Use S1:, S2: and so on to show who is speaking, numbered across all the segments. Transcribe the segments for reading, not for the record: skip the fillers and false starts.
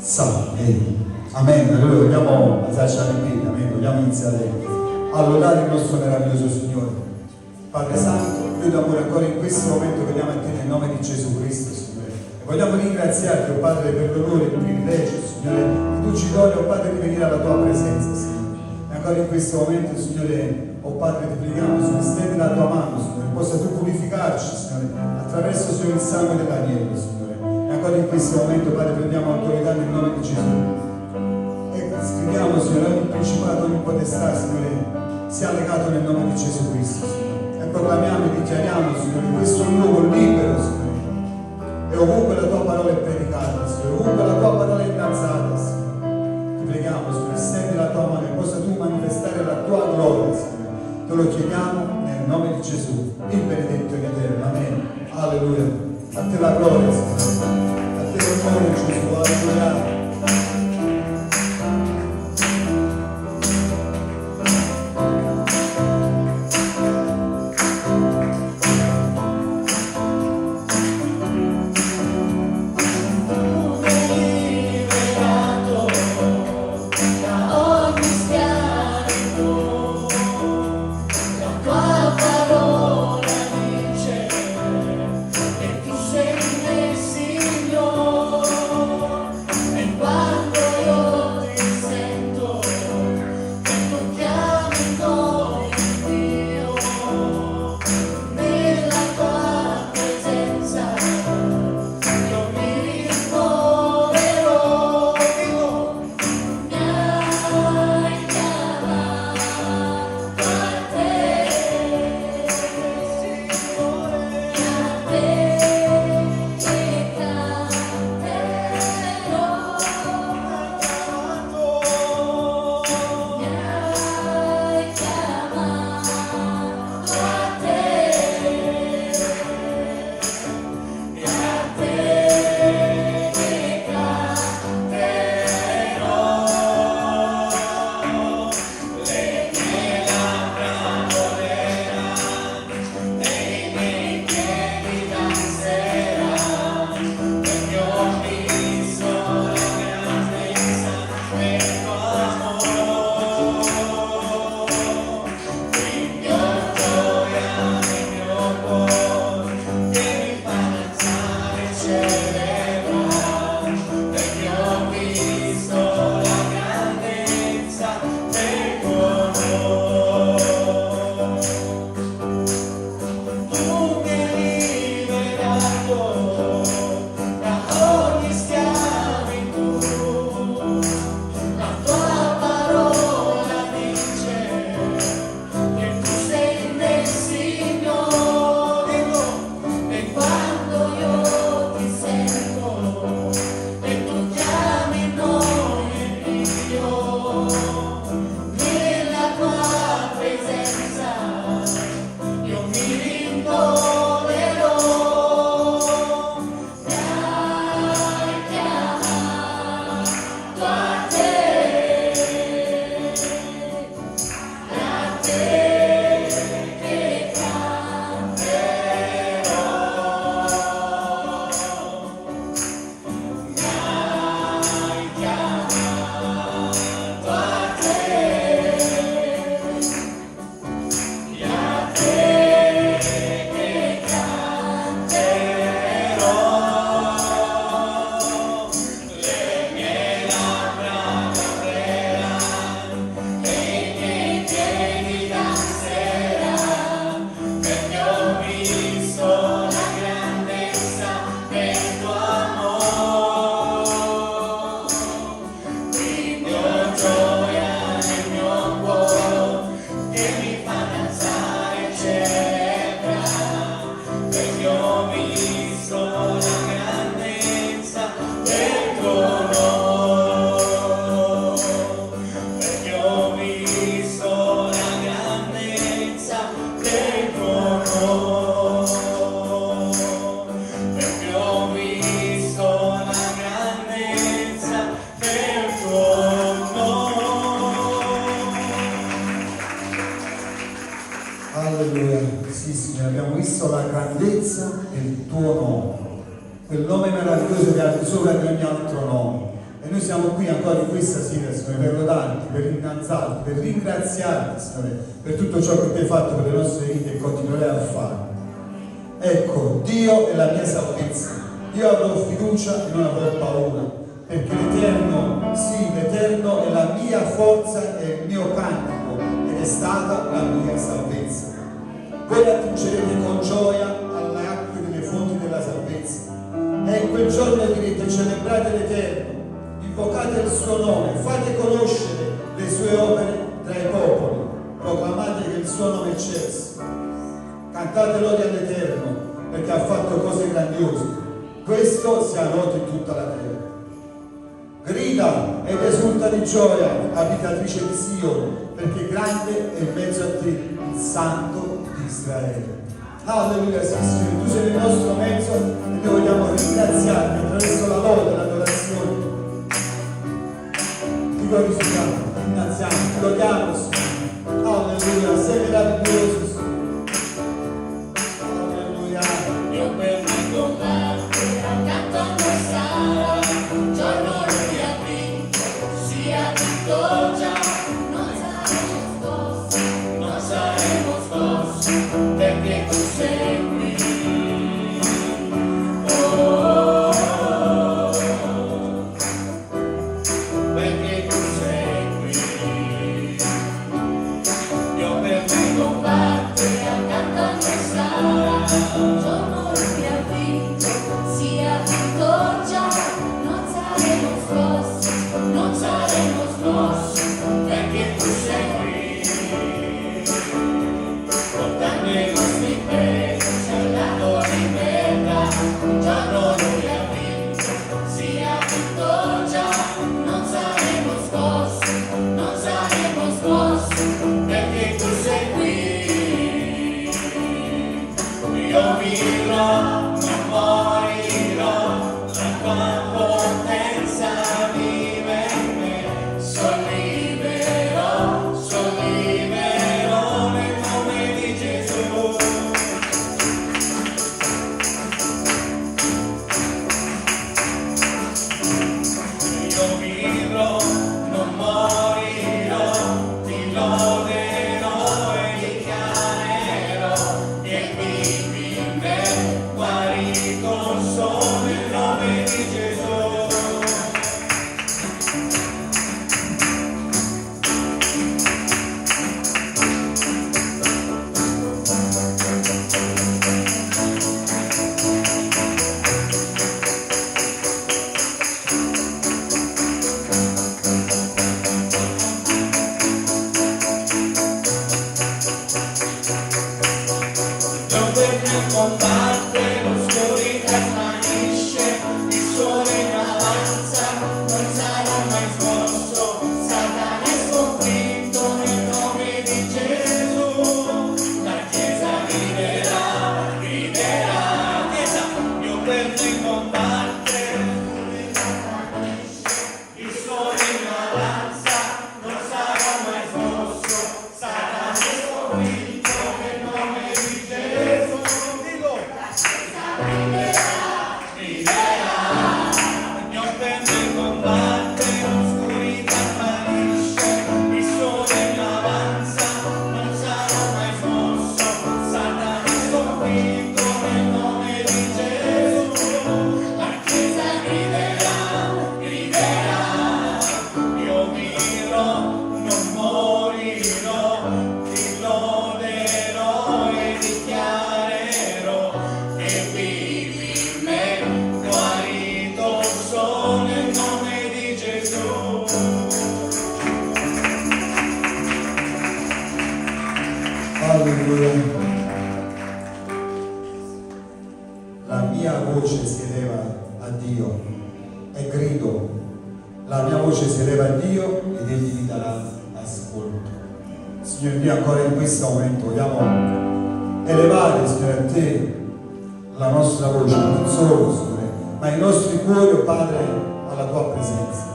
S1: salve. Amen. Allora vogliamo alzarci in piedi, amen. Vogliamo iniziare a lodare il nostro meraviglioso Signore. Padre Santo, noi d'amore ancora in questo momento veniamo a te nel nome di Gesù Cristo, Signore. E vogliamo ringraziarti, oh Padre, per l'onore e il privilegio, Signore, che tu ci doni, oh Padre, di venire alla tua presenza, Signore. E ancora in questo momento, Signore, oh Padre, ti preghiamo, Signore, stendi la tua mano, Signore, possa tu purificarci, Signore, attraverso, Signore, il sangue dell'agnello, Signore. E ancora in questo momento, Padre, prendiamo autorità nel nome di Gesù. E scriviamo, Signore, ogni principato, ogni potestà, Signore, sia legato nel nome di Gesù Cristo, Signore. E proclamiamo e dichiariamo, Signore, in questo luogo libero, Signore. E ovunque la tua parola è predicata, Signore, ovunque la tua parola è innalzata, Signore. Ti preghiamo, Signore, stendi la tua mano e possa tu manifestare la tua gloria, Signore. Te lo chiediamo nel nome di Gesù, il benedetto in eterno. Amen. Alleluia. A te la gloria, Signore. A te l'onore, Gesù. Alleluia. Alleluia. Sì, Signore, abbiamo visto la grandezza del tuo nome, quel nome meraviglioso che è al di sopra di ogni altro nome. E noi siamo qui ancora in questa sera, Signore, per lodarti, per innalzarti, per ringraziarti, Signore, per tutto ciò che tu hai fatto per le nostre vite e continuerai a fare. Ecco, Dio è la mia salvezza. Io avrò fiducia e non avrò paura, perché l'Eterno, sì, l'Eterno è la mia forza e il mio cantico, ed è stata la mia salvezza. Voi attingerete con gioia alle acque delle fonti della salvezza. E in quel giorno direte: celebrate l'Eterno, invocate il suo nome, fate conoscere le sue opere tra i popoli, proclamate che il suo nome è eccelso. Cantate lode all'Eterno, perché ha fatto cose grandiose. Questo sia noto in tutta la terra. Grida ed esulta di gioia, abitatrice di Sion, perché grande è in mezzo a te il Santo di Israele. Alleluia, sì, Signore, tu sei nel nostro mezzo e noi vogliamo ringraziarti attraverso la lode e l'adorazione. Ti glorifichiamo, ti innalziamo, ti lodiamo, Signore. Alleluia, sei meraviglioso, Signore. Alleluia.
S2: Io benedico parte, accanto a noi sarà, un giorno lui ha vinto, sia tutto già, non saremo scossi, perché tu sei qui. Oh, perché tu sei qui. Io benedico parte, accanto a noi sarà, un giorno lui ha vinto, sia tutto già, non saremo scossi, perché tu sei qui. Portando i nostri pesi, ci ha dato libertà, un giorno lui ha vinto, sia tutto già, non saremo scossi, perché tu sei qui. Io vivrò, non morirò, la tua potenza vive in me, solliverò nel nome di Gesù. Io vivrò, non morirò, ti loderò e dichiarerò che vivi in me, guarito sono nel nome di Gesù. Combatte, l'oscurità svanisce, il sole in avanza, non sarà mai smosso, Satana è sconfitto nel nome di Gesù. La Chiesa griderà, Chiesa, io per te combatte, il sole in avanza, non sarà mai smosso, Satana è sconfitto nel nome di Gesù.
S1: Alleluia. La mia voce si eleva a Dio e grido. La mia voce si eleva a Dio ed Egli mi darà ascolto. Signore Dio, ancora in questo momento vogliamo elevare, Signore, a Te la nostra voce, non solo, Signore, ma i nostri cuori, oh Padre, alla Tua presenza.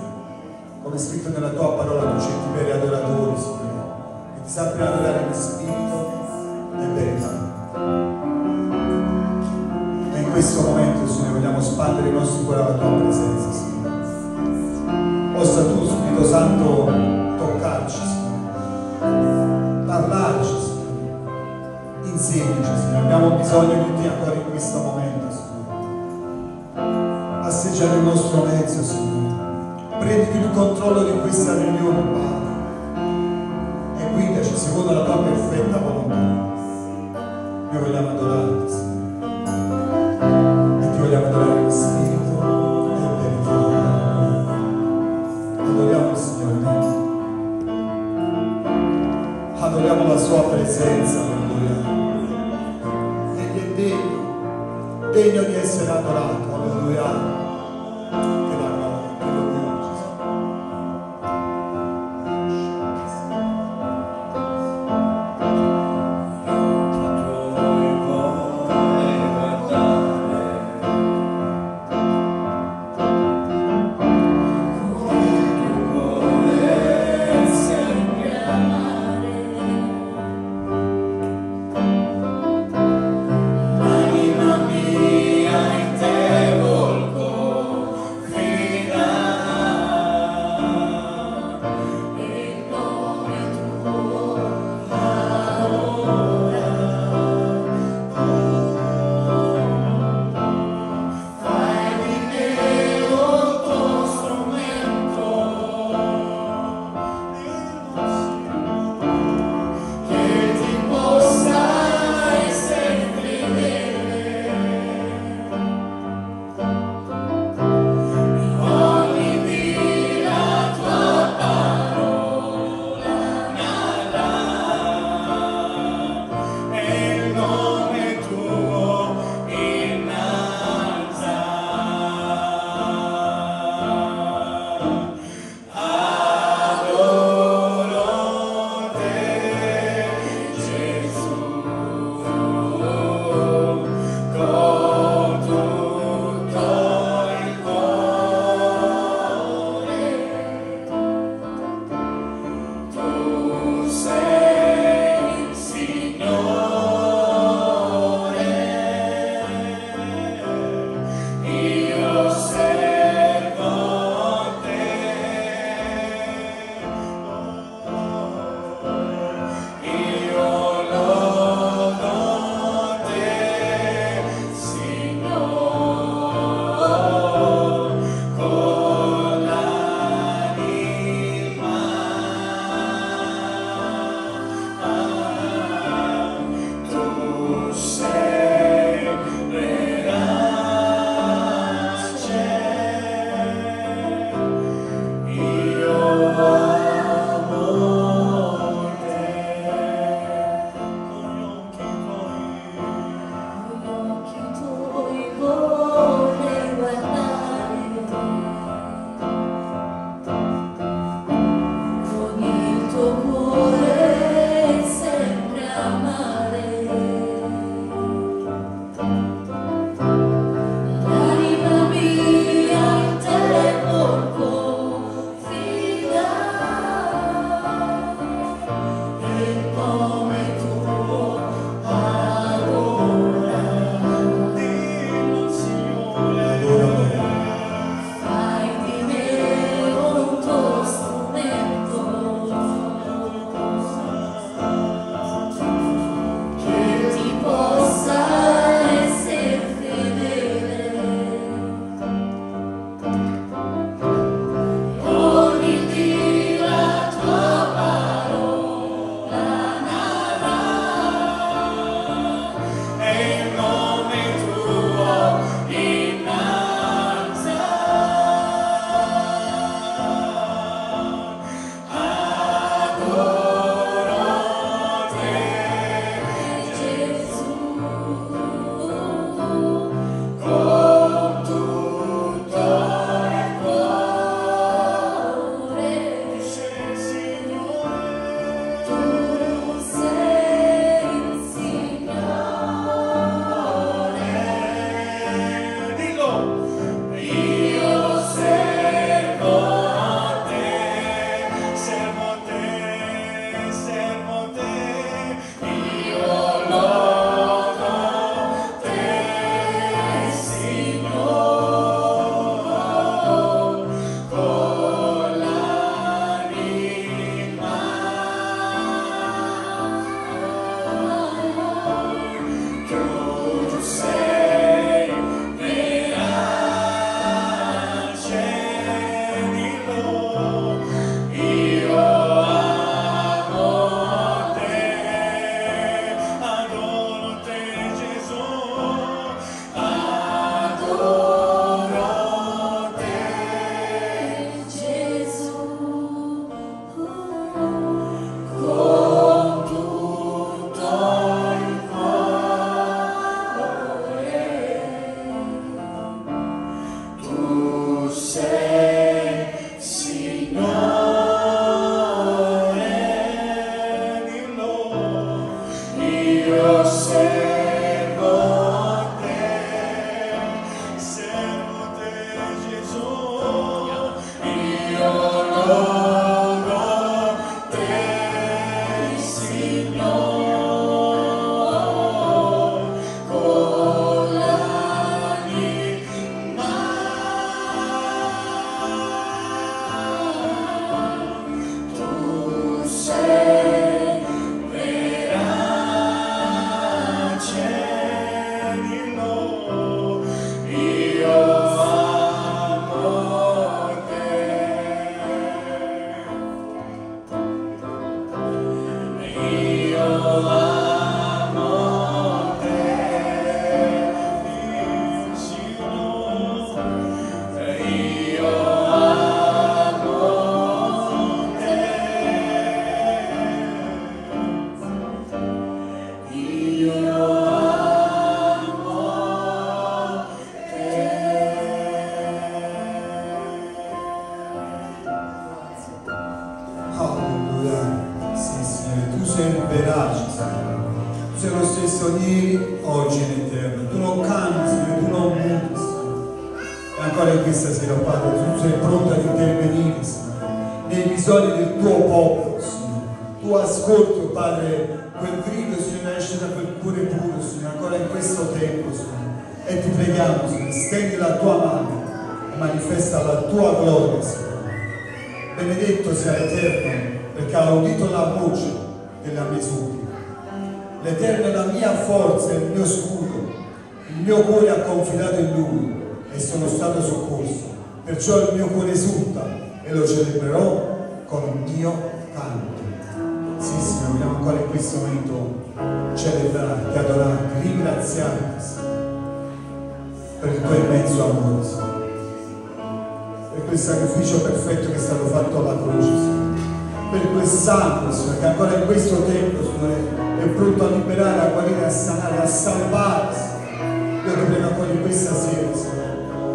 S1: Come è scritto nella Tua parola, tu cerchi veri adoratori, Signore, che Ti sappiano adorare in spirito e verità. E in questo momento, Signore, vogliamo spandere i nostri cuori alla Tua presenza, Signore. Santo, toccarci, Signore, parlarci, Signore, insegnaci, Signore, abbiamo bisogno di te ancora in questo momento, Signore. Passeggia nel nostro mezzo, Signore, prendi il controllo di questa riunione, Padre, e guidaci secondo la tua perfetta volontà. Noi vogliamo adorarti, Signore, e ti vogliamo adorare in spirito e verità. Adoriamo il Signore, adoriamo la sua presenza, alleluia. Egli è degno di essere adorato, alleluia. Che la gloria, che l'onore, Gesù.
S2: sempre amare. L'anima mia in te volgo,
S1: ancora in questa sera, Padre, tu sei pronto ad intervenire, Signore, nei bisogni del tuo popolo, Signore. Tu ascolti, Padre, quel grido, Signore, esce da quel cuore puro, Signore, ancora in questo tempo, Signore. E ti preghiamo, Signore, stendi la tua mano e manifesta la tua gloria, Signore. Benedetto sia l'Eterno, perché ha udito la voce della mia supplica. L'Eterno è la mia forza, il mio scudo. Il mio cuore ha confidato in Lui e sono stato soccorso. Perciò il mio cuore esulta e lo celebrerò con il mio canto. Sì, Signore, vogliamo ancora in questo momento celebrarti, adorarti, ringraziarti, Signore, per il tuo immenso amore, Signore, per quel sacrificio perfetto che è stato fatto alla croce, Signore, per quel sangue, Signore, che ancora in questo tempo, Signore, è pronto a liberare, a guarire, a sanare, a salvare, Signore. Io ti prego ancora in questa sera, Signore,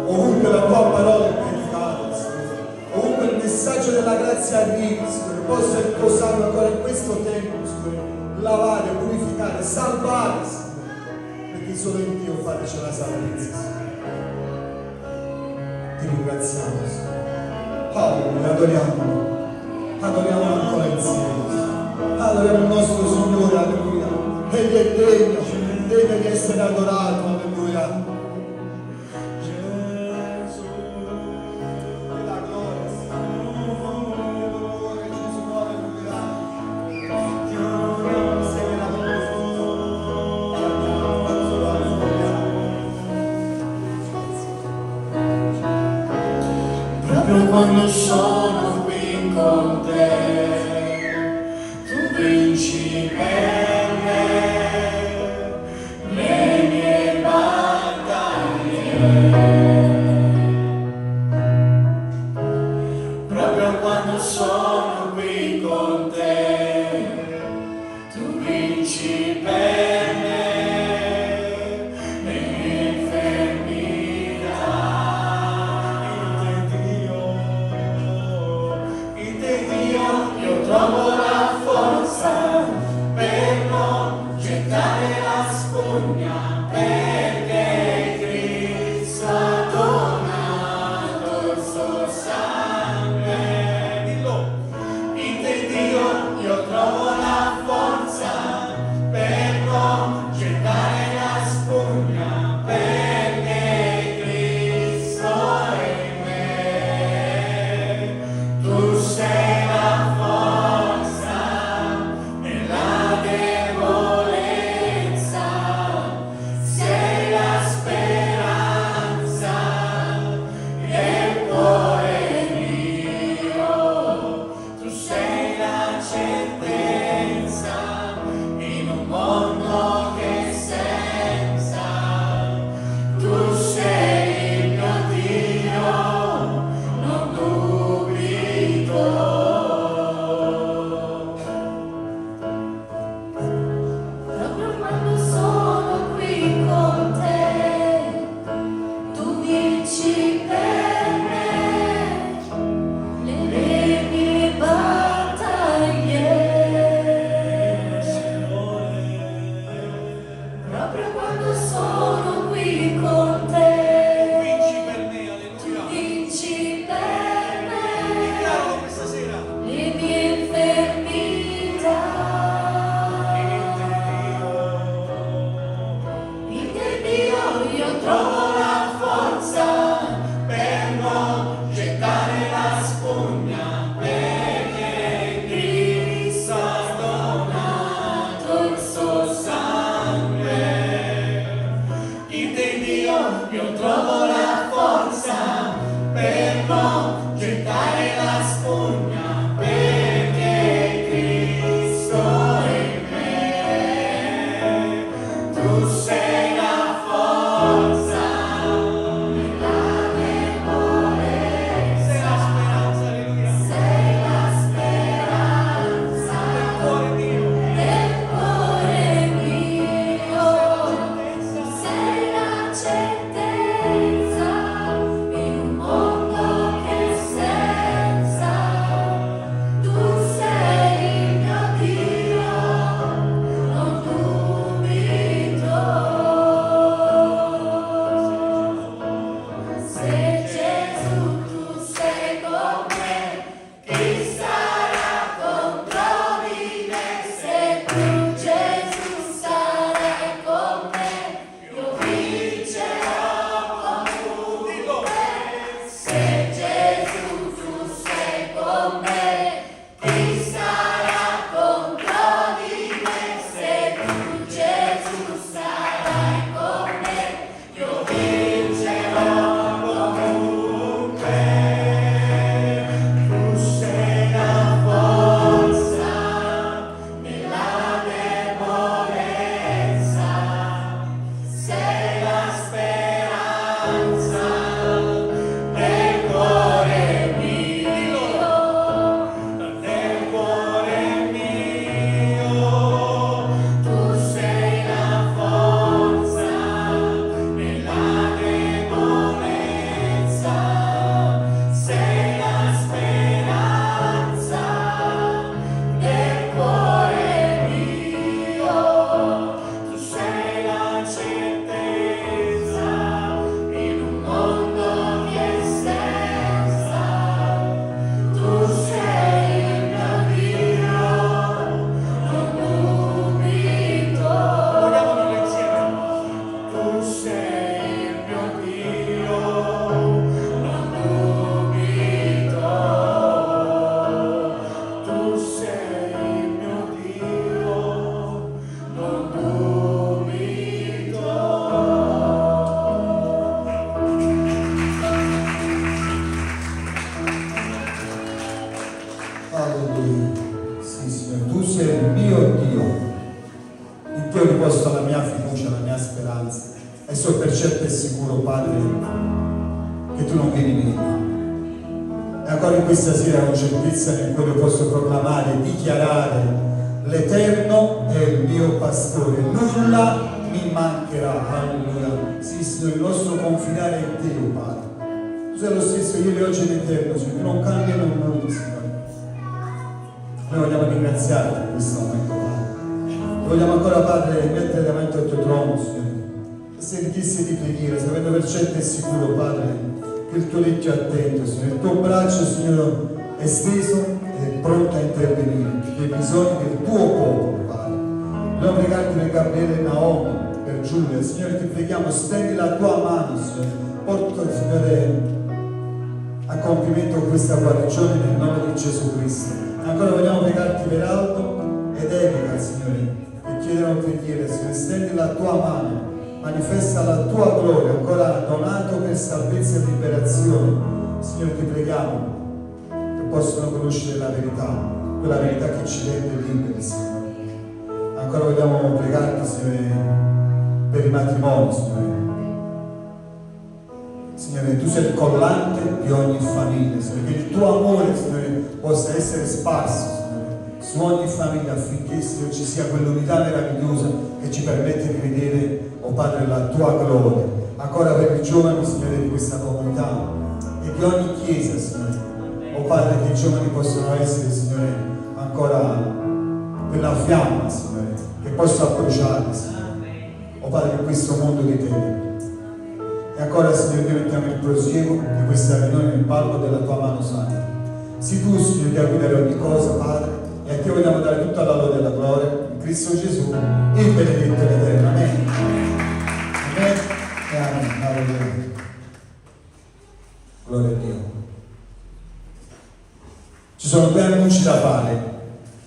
S1: ovunque la tua parola è predicata, Signore, ovunque il messaggio della grazia arrivi, Signore, possa il tuo sangue ancora in questo tempo, Signore, lavare, purificare, salvare, Signore, perché solo in Dio, Padre, c'è la salvezza, Signore. Ti ringraziamo, Signore. Alleluia, adoriamo ancora insieme, Signore. Adoriamo il nostro Signore, alleluia. Egli è degno di essere adorato, alleluia.
S2: Proprio quando sono qui con te, tu vinci per me le mie battaglie. Proprio quando sono qui con te, tu vinci per me le mie infermità. In te Dio, io trovo la forza per non gettare la spugna, perché Cristo ha donato il suo sangue. Dillo. In te Dio, io trovo la forza per non gettare la spugna, perché Cristo è in me. Tu sei la forza nella debolezza, sei la speranza del cuore mio. Tu sei la certezza in un mondo che senza. Tu sei il mio Dio, non dubito. Proprio quando sono qui con te, tu vinci per me le mie battaglie. Proprio quando sono qui con te,
S3: Vinci per me,
S2: tu
S3: alleluia.
S2: vinci per me
S3: Dichiaralo questa sera.
S2: le mie infermità. In te Dio, io trovo la forza per non gettare la spugna, perché Cristo ha donato il suo sangue. In te Dio, io trovo la forza per non gettare la spugna, perché Cristo è in me. Tu sei la forza nella debolezza,
S3: Sei la speranza, alleluia.
S2: sei la speranza
S3: Del cuore mio.
S2: del cuore mio, sei la certezza
S1: posto la mia fiducia, la mia speranza e so per certo e sicuro, Padre, che tu non vieni meno. E ancora in questa sera ho certezza nel quale posso proclamare e dichiarare: l'Eterno è il mio pastore, nulla mi mancherà. Alleluia. Sì, Signore, il nostro confidare in te, oh Padre. Tu sei lo stesso ieri, oggi ed eterno, Signore, tu non cambi nulla, Signore. Noi vogliamo ringraziarti in questo momento, Padre. Vogliamo ancora, Padre, mettere davanti al tuo trono, Signore, queste richieste di preghiera, sapendo per certo e sicuro, Padre, che il tuo orecchio è attento, Signore, il tuo braccio, Signore, è steso ed è pronto a intervenire nei bisogni del tuo popolo, Padre. Vogliamo pregarti per Gabriele e Naomi, per Giulia, Signore, ti preghiamo, stendi la tua mano, Signore, porta, Signore, a compimento questa guarigione nel nome di Gesù Cristo. Ancora vogliamo pregarti per Aldo ed Erika, Signore, che chiedono preghiera, Signore, stendi la tua mano, manifesta la tua gloria, ancora donato per salvezza e liberazione. Signore, ti preghiamo che possano conoscere la verità, quella verità che ci rende liberi, Signore. Ancora vogliamo pregarti, Signore, per i matrimoni, Signore. Signore, tu sei il collante di ogni famiglia, Signore, che il tuo amore, Signore, possa essere sparso, Signore, su ogni famiglia, affinché, Signore, ci sia quell'unità meravigliosa che ci permette di vedere, oh Padre, la tua gloria. Ancora per i giovani, Signore, di questa comunità e di ogni chiesa, Signore, oh Padre, che i giovani possano essere, Signore, ancora quella fiamma, Signore, che possa bruciare, Signore, oh Padre, in questo mondo di te. E ancora, Signore, noi mettiamo il prosieguo di questa riunione nel palco della tua mano santa. Sii tu, Signore, a guidare ogni cosa, Padre, e a te vogliamo dare tutta la lode e la gloria in Cristo Gesù, il benedetto ed eterno. Amen. Amen e amen. Alleluia. Gloria a Dio. Ci sono due annunci da fare.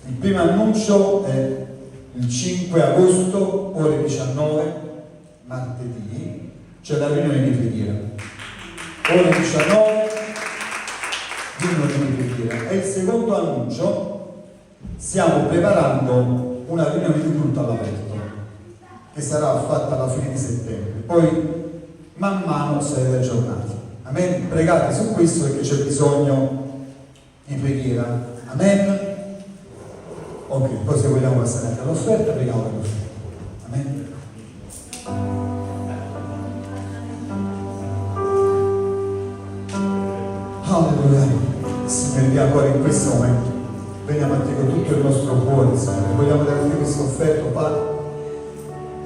S1: Il primo annuncio è il 5 agosto, ore 19, martedì. C'è la riunione di preghiera, ore 19, riunione di preghiera. E il secondo annuncio, stiamo preparando una riunione di culto all'aperto, che sarà fatta alla fine di settembre, poi man mano sarete aggiornati. Amen? Pregate su questo perché c'è bisogno di preghiera. Amen? Ok, poi se vogliamo passare anche all'offerta, preghiamo per l'offerta. Amen? Alleluia. Signore, dia ancora in questo momento veniamo a te con tutto il nostro cuore, Signore. Vogliamo dare a te questo offerto, Padre,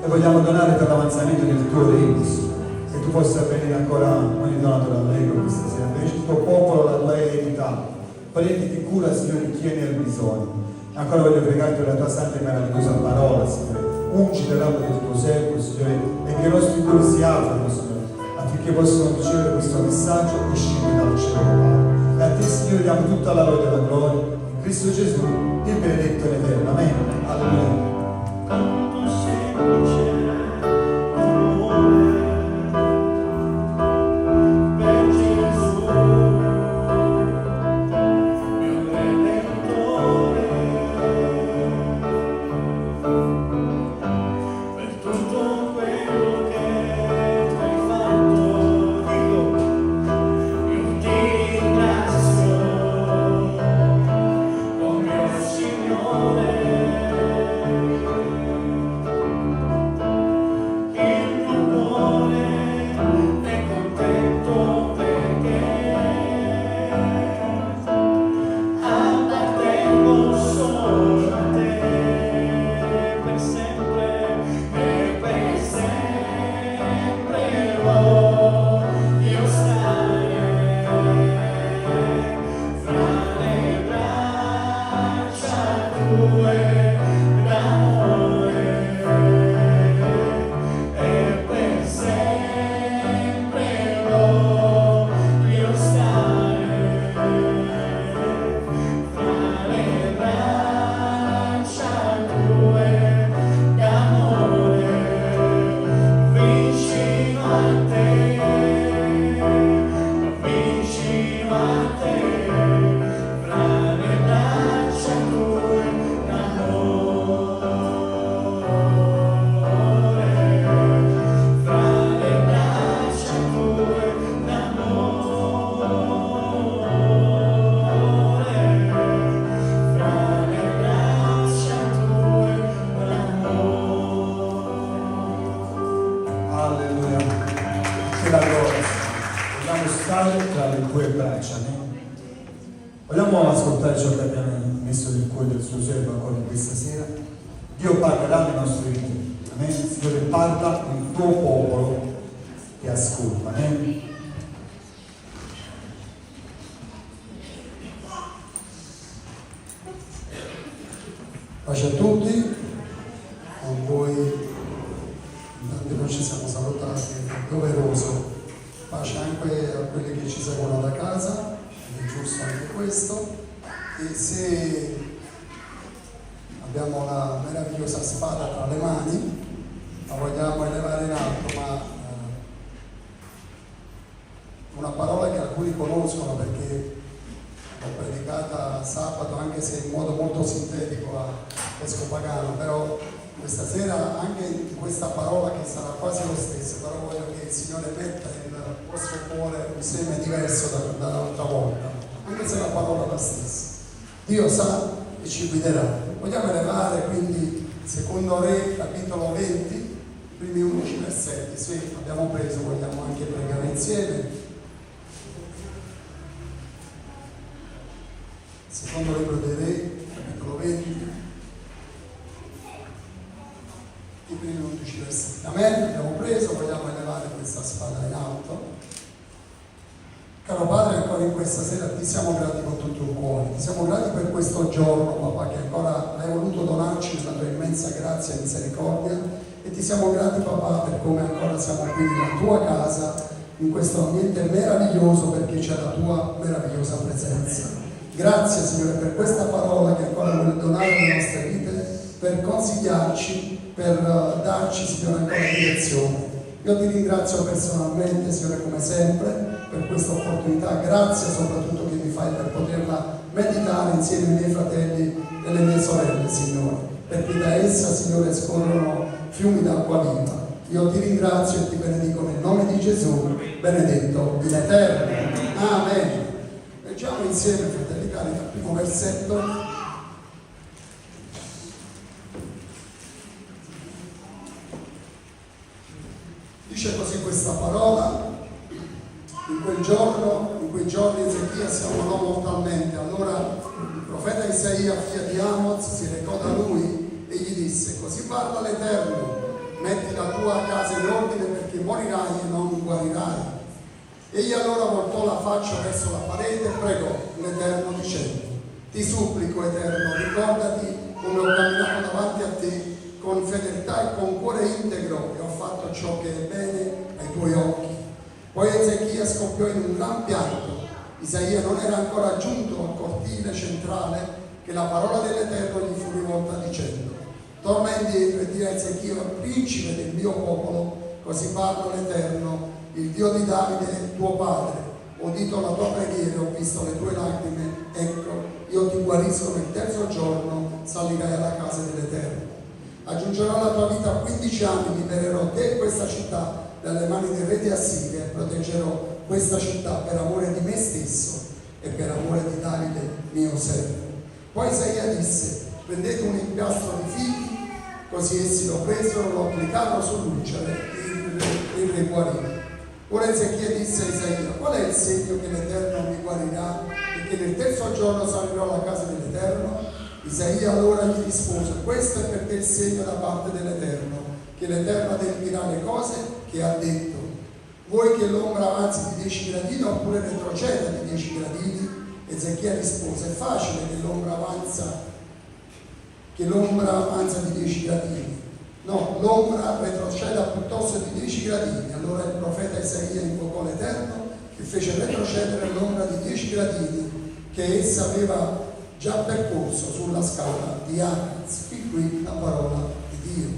S1: e vogliamo donare per l'avanzamento del tuo regno, Signore. Che tu possa venire ancora ogni donato dall'Allegro questa sera. Benedici il tuo popolo, la tua eredità. Prenditi cura, Signore, di chi è nel bisogno. Ancora voglio pregarti per la tua santa e meravigliosa parola, Signore. Ungi le labbra del tuo servo, Signore, e che i nostri cuori si aprano, Signore, affinché possano ricevere questo messaggio e scendere dal cielo, Padre. E a te, Signore, diamo tutta la lode e la gloria in Cristo Gesù, il benedetto ed eterno. Amen. Alleluia.
S2: Signore,
S1: vogliamo stare tra le tue braccia, amen. Vogliamo ascoltare ciò che abbiamo messo nel cuore del suo servo ancora questa sera. Dio parlerà nei nostri vite, amen. Signore, parla il tuo popolo che ascolta, amen.
S4: Pace a tutti, con voi intanto noi ci siamo salutati, è doveroso. Pace anche a quelli che ci seguono da casa, è giusto anche questo. E se abbiamo la meravigliosa spada tra le mani, la vogliamo elevare in alto, ma una parola che alcuni conoscono perché l'ho predicata sabato, anche se in modo molto sintetico a Pesco Pagano, però questa sera anche in questa parola che sarà quasi lo stesso, però voglio che il Signore metta nel vostro cuore un seme diverso dall'altra volta, anche se la parola è la stessa. Dio sa e ci guiderà. Vogliamo elevare quindi secondo Re capitolo 20, primi 11 versetti, se abbiamo preso vogliamo anche pregare insieme. Secondo libro dei Re, capitolo 20, i primi 11 versetti. Amen, abbiamo preso, vogliamo elevare questa spada in alto. Caro Padre, ancora in questa sera ti siamo grati con tutto il cuore, ti siamo grati per questo giorno, papà, che ancora hai voluto donarci nella tua immensa grazia e misericordia, e ti siamo grati, papà, per come ancora siamo qui nella tua casa, in questo ambiente meraviglioso, perché c'è la tua meravigliosa presenza. Grazie, Signore, per questa parola che ancora vuoi donare alle nostre vite, per consigliarci, per darci, Signore, ancora direzione. Io ti ringrazio personalmente, Signore, come sempre, per questa opportunità. Grazie soprattutto che mi fai per poterla meditare insieme ai miei fratelli e alle mie sorelle, Signore, perché da essa, Signore, scorrono fiumi d'acqua viva. Io ti ringrazio e ti benedico nel nome di Gesù, benedetto in eterno. Amen. Leggiamo insieme, fratelli cari, dal primo versetto. Dice così questa parola: in quei giorni Ezechia si ammalò mortalmente. Allora il profeta Isaia, figlio di Amoz, si recò da lui e gli disse: così parla l'Eterno, metti la tua casa in ordine perché morirai e non guarirai. Egli allora voltò la faccia verso la parete e pregò l'Eterno dicendo: ti supplico, Eterno, ricordati come ho camminato davanti a te con fedeltà e con cuore integro, e ho fatto ciò che è bene ai tuoi occhi. Poi Ezechia scoppiò in un gran pianto. Isaia non era ancora giunto al cortile centrale che la parola dell'Eterno gli fu rivolta dicendo: torna indietro e di Ezechia, principe del mio popolo, così parla l'Eterno, il Dio di Davide tuo padre. Ho udito la tua preghiera, ho visto le tue lacrime, ecco, io ti guarisco nel terzo giorno, salirai alla casa dell'Eterno. Aggiungerò alla tua vita 15 anni, libererò te e questa città dalle mani del re di Assiria e proteggerò questa città per amore di me stesso e per amore di Davide mio servo. Poi Isaia disse: prendete un impiastro di figli, così essi lo presero, lo applicarono sull'ulcere e il re guarì. Ora Ezechia disse a Isaia: qual è il segno che l'Eterno mi guarirà e che nel terzo giorno salirò alla casa dell'Eterno? Isaia allora gli rispose: questo è per te il segno da parte dell'Eterno, che l'Eterno adempirà le cose che ha detto. Vuoi che l'ombra avanzi di 10 gradini oppure retroceda di 10 gradini? Ezechia rispose: è facile che l'ombra avanza di 10 gradini. No, l'ombra retroceda piuttosto di 10 gradini. Allora il profeta Isaia invocò l'Eterno, che fece retrocedere l'ombra di 10 gradini che essa aveva già percorso sulla scala di Acaz. Fin qui la parola di Dio.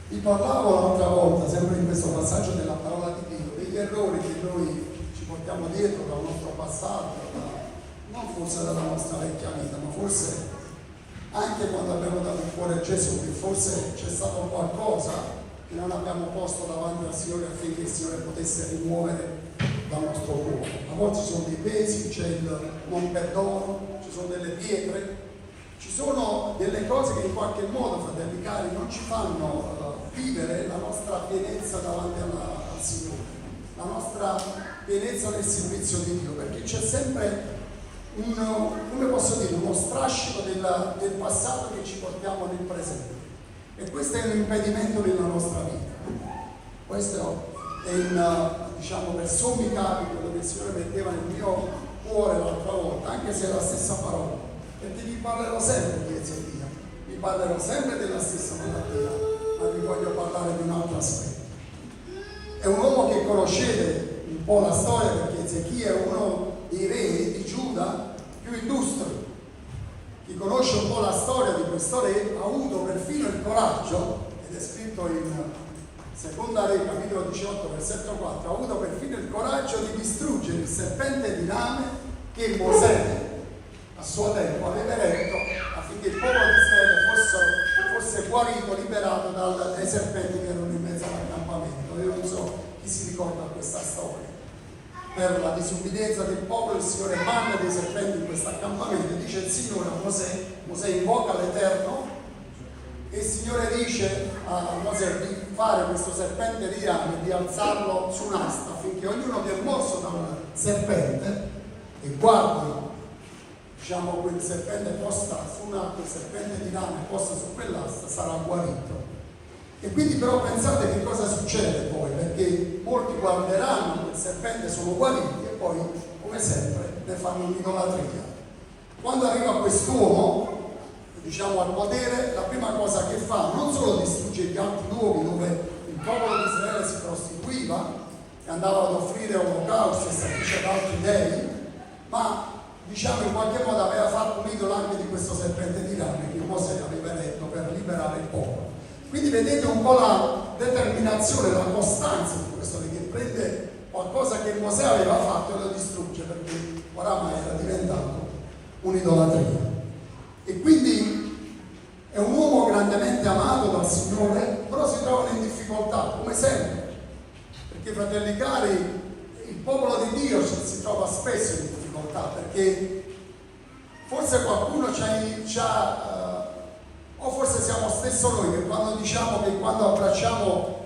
S4: Vi parlavo l'altra volta, sempre in questo passaggio della parola di Dio, degli errori che noi ci portiamo dietro dal nostro passato, non forse dalla nostra vecchia vita, ma forse anche quando abbiamo dato il cuore a Gesù, che forse c'è stato qualcosa che non abbiamo posto davanti al Signore affinché il Signore potesse rimuovere dal nostro cuore. A volte ci sono dei pesi, c'è il non perdono, ci sono delle pietre, ci sono delle cose che in qualche modo, fratelli cari, non ci fanno vivere la nostra pienezza davanti al nostra pienezza nel servizio di Dio, perché c'è sempre uno strascico del passato che ci portiamo nel presente, e questo è un impedimento nella nostra vita. Questo è per sommi capi quello che il Signore metteva nel mio cuore l'altra volta, anche se è la stessa parola, perché vi parlerò sempre di Ezechia, vi parlerò sempre della stessa malattia, ma vi voglio parlare di un altro aspetto. È un uomo che conoscete un po' la storia, perché Ezechia è uno dei re di Giuda più illustri. Chi conosce un po' la storia di questo re ha avuto perfino il coraggio, ed è scritto in Seconda Re, capitolo 18, versetto 4, ha avuto perfino il coraggio di distruggere il serpente di rame che Mosè a suo tempo aveva eretto affinché il popolo di Israele fosse guarito, liberato dai serpenti che erano in mezzo all'accampamento. Io non so chi si ricorda questa storia. Per la disubbidienza del popolo il Signore manda dei serpenti in questo accampamento, dice il Signore a Mosè invoca l'Eterno, e il Signore dice a Mosè di fare questo serpente di rame, di alzarlo su un'asta, affinché ognuno che è morso da un serpente e guardi quel serpente posta su quel serpente di rame posta su quell'asta sarà guarito. E quindi però pensate che cosa succede poi, perché molti guarderanno quel serpente, sono guariti, e poi come sempre ne fanno un'idolatria. Quando arriva quest'uomo al potere, la prima cosa che fa non solo distrugge gli altri luoghi dove il popolo di Israele si prostituiva e andava ad offrire olocausti e sacrifici ad altri dei, ma in qualche modo aveva fatto un idolo anche di questo serpente di rame che Mosè aveva eretto per liberare il popolo. Quindi vedete un po' la determinazione, la costanza di questo, che prende qualcosa che Mosè aveva fatto e lo distrugge, perché oramai era diventato un'idolatria. E quindi è un uomo grandemente amato dal Signore, però si trovano in difficoltà, come sempre, perché, fratelli cari, il popolo di Dio si trova spesso in difficoltà, perché forse qualcuno o forse siamo stesso noi che quando diciamo che quando abbracciamo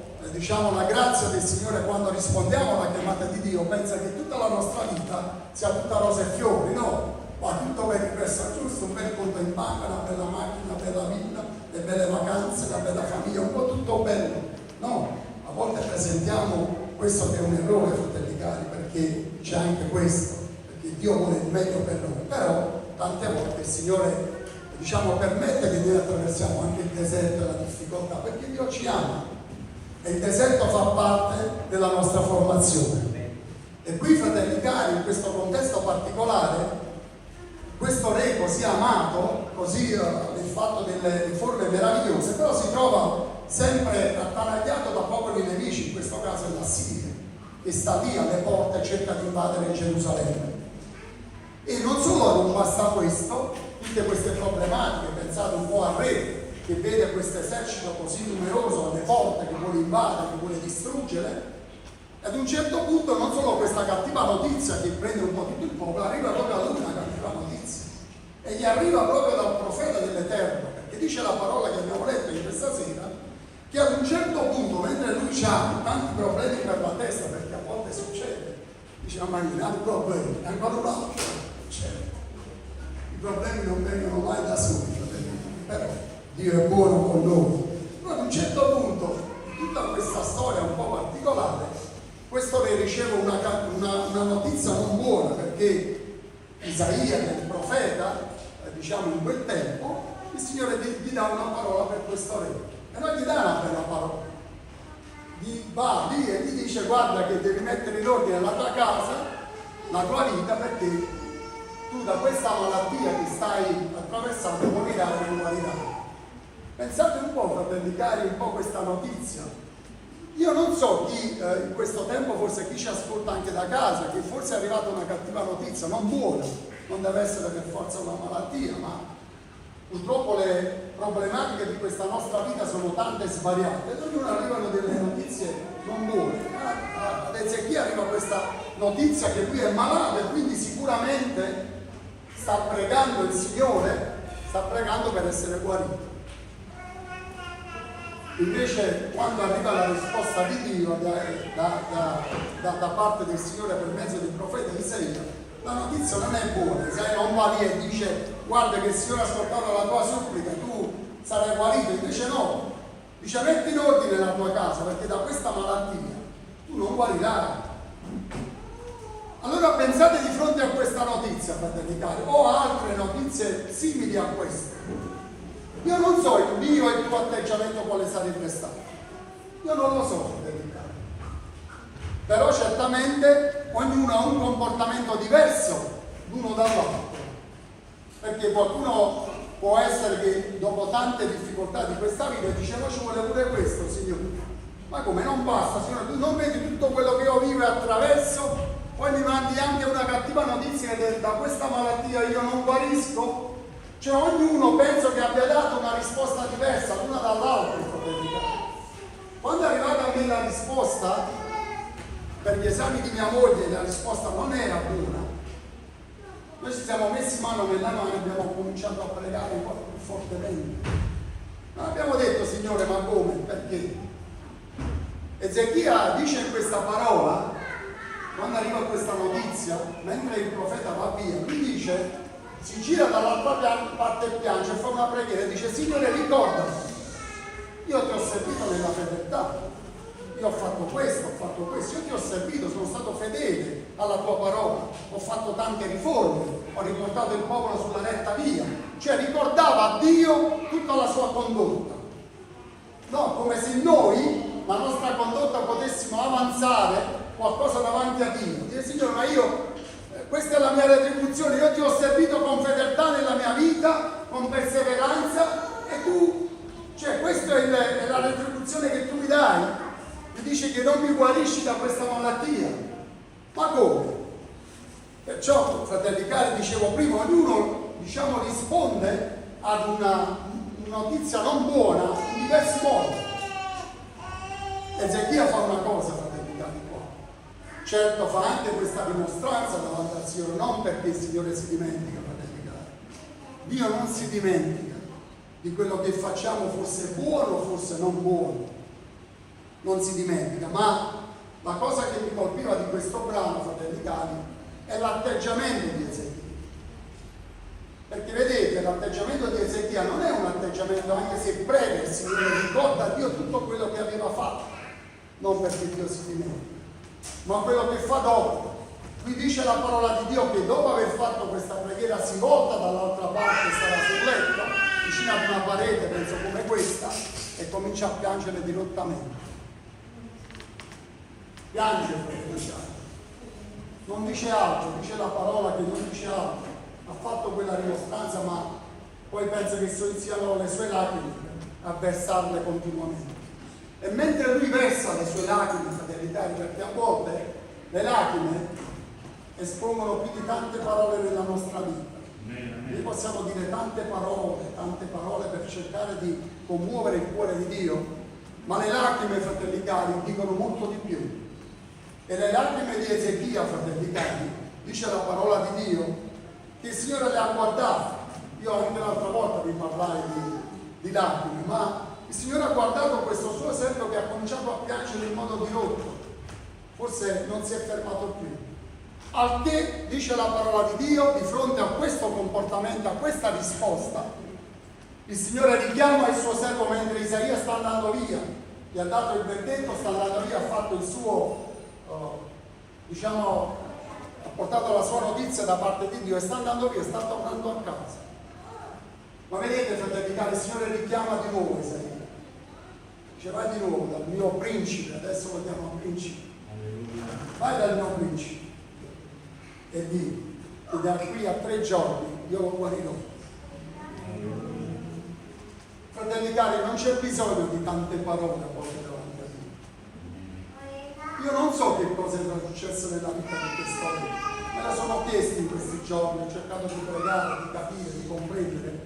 S4: la grazia del Signore, quando rispondiamo alla chiamata di Dio, pensa che tutta la nostra vita sia tutta rose e fiori, no? Va tutto per il verso giusto, un bel conto in banca, una bella macchina, una bella vita, le belle vacanze, la bella famiglia, un po' tutto bello. No, a volte presentiamo questo che è un errore, fratelli cari, perché c'è anche questo, perché Dio vuole il meglio per noi, però tante volte il Signore permette che noi attraversiamo anche il deserto e la difficoltà, perché Dio ci ama e il deserto fa parte della nostra formazione. E qui, fratelli cari, in questo contesto particolare, questo re così amato, così nel fatto delle riforme meravigliose, però si trova sempre attanagliato da popoli nemici, in questo caso è la Siria, che sta lì alle porte e cerca di invadere Gerusalemme. E non solo non basta questo, tutte queste problematiche, pensate un po' al re che vede questo esercito così numeroso alle porte, che vuole invadere, che vuole distruggere. Ad un certo punto non solo questa cattiva notizia che prende un po' tutto il popolo, arriva proprio a lui una cattiva notizia, e gli arriva proprio dal profeta dell'Eterno, perché dice la parola che abbiamo letto in questa sera, che ad un certo punto, mentre lui ha tanti problemi per la testa, perché a volte succede, dice: ma immaginate problemi, ancora un altro, certo, i problemi non vengono mai da soli, però Dio è buono con noi. Ma ad un certo punto, in tutta questa storia un po' particolare, questo re riceve una notizia non buona, perché Isaia, il profeta, in quel tempo, il Signore gli dà una parola per questo re, e non gli dà una bella parola, va lì e gli dice: guarda che devi mettere in ordine la tua casa, la tua vita, perché tu da questa malattia che stai attraversando morirai e non guarirai. Pensate un po', fratelli cari, un po' questa notizia. Io non so chi in questo tempo, forse chi ci ascolta anche da casa, che forse è arrivata una cattiva notizia, non buona, non deve essere per forza una malattia, ma purtroppo le problematiche di questa nostra vita sono tante e svariate, ed ognuno arrivano delle notizie non buone. Ad Ezechia arriva questa notizia che lui è malato, e quindi sicuramente sta pregando il Signore, sta pregando per essere guarito. Invece quando arriva la risposta di Dio da parte del Signore per mezzo del profeta Isaia, la notizia non è buona. Isaia non va lì e dice guarda che il Signore ha ascoltato la tua supplica, tu sarai guarito. Invece no, dice metti in ordine la tua casa perché da questa malattia tu non guarirai. Allora pensate di fronte a questa notizia, fratelli cari, o altre notizie simili a queste. Io non so il mio e il tuo atteggiamento quale sarebbe stato. Io non lo so, fratelli cari. Però certamente ognuno ha un comportamento diverso l'uno dall'altro. Perché qualcuno può essere che dopo tante difficoltà di questa vita dice ma ci vuole pure questo, Signore. Ma come non basta, Signore? Tu non vedi tutto quello che io vivo e attraverso? Poi mi mandi anche una cattiva notizia che da questa malattia io non guarisco? Cioè ognuno penso che abbia dato una risposta diversa l'una dall'altra, fratelli. Quando è arrivata a me la risposta, per gli esami di mia moglie la risposta non era buona. Noi ci siamo messi mano nella mano e abbiamo cominciato a pregare un po' più fortemente. Non abbiamo detto Signore ma come? Perché? Ezechia dice in questa parola, quando arriva questa notizia, mentre il profeta va via, lui dice, si gira dall'altra parte e piange e fa una preghiera e dice Signore ricordati, io ti ho servito nella fedeltà, io ho fatto questo, io ti ho servito, sono stato fedele alla tua parola, ho fatto tante riforme, ho riportato il popolo sulla retta via, cioè ricordava a Dio tutta la sua condotta, no? Come se noi, la nostra condotta, potessimo avanzare qualcosa davanti a Dio, dire Signore ma io questa è la mia retribuzione, io ti ho servito con fedeltà nella mia vita, con perseveranza e tu, cioè questa è la retribuzione che tu mi dai, mi dici che non mi guarisci da questa malattia, ma come? Perciò, fratelli cari, dicevo prima, ognuno risponde ad una notizia non buona in diversi modi. Ezechia fa una cosa, fratelli cari, qua. Certo fa anche questa dimostranza davanti al Signore, non perché il Signore si dimentica, fratelli cari. Dio non si dimentica di quello che facciamo, fosse buono o fosse non buono. Non si dimentica, ma la cosa che mi colpiva di questo brano, fratelli cari, è l'atteggiamento di Ezechia. Perché vedete, l'atteggiamento di Ezechia non è un atteggiamento, anche se prega il Signore, ricorda a Dio tutto quello che aveva fatto, non perché Dio si dimentica, ma quello che fa dopo. Qui dice la parola di Dio che dopo aver fatto questa preghiera si volta dall'altra parte, stava sul letto, vicino ad una parete, penso come questa, e comincia a piangere dirottamente. Piange, non dice altro, dice la parola che non dice altro. Ha fatto quella rimostranza, ma poi pensa che siano le sue lacrime a versarle continuamente. E mentre lui versa le sue lacrime, fratelli cari, perché a volte le lacrime espongono più di tante parole nella nostra vita. Noi possiamo dire tante parole per cercare di commuovere il cuore di Dio, ma le lacrime, fratelli cari, dicono molto di più. E le lacrime di Ezechia, fratelli cari, dice la parola di Dio, che il Signore le ha guardate. Io anche l'altra volta vi parlai di lacrime, ma il Signore ha guardato questo suo servo che ha cominciato a piangere in modo dirotto, forse non si è fermato più. Al che, dice la parola di Dio, di fronte a questo comportamento, a questa risposta, il Signore richiama il suo servo mentre Isaia sta andando via, gli ha dato il verdetto, sta andando via, ha fatto il suo, ha portato la sua notizia da parte di Dio e sta andando via, sta tornando a casa. Ma vedete, fratelli cari, il Signore richiama di nuovo Isaia. Dice vai di nuovo dal mio principe, adesso lo chiamo principe. Vai dal mio principe e di che da qui a 3 giorni io lo guarirò. Fratelli cari, non c'è bisogno di tante parole a volte davanti a Dio. Io non so che cosa è successo nella vita di quest'uomo, me la sono chiesto in questi giorni, ho cercato di pregare, di capire, di comprendere,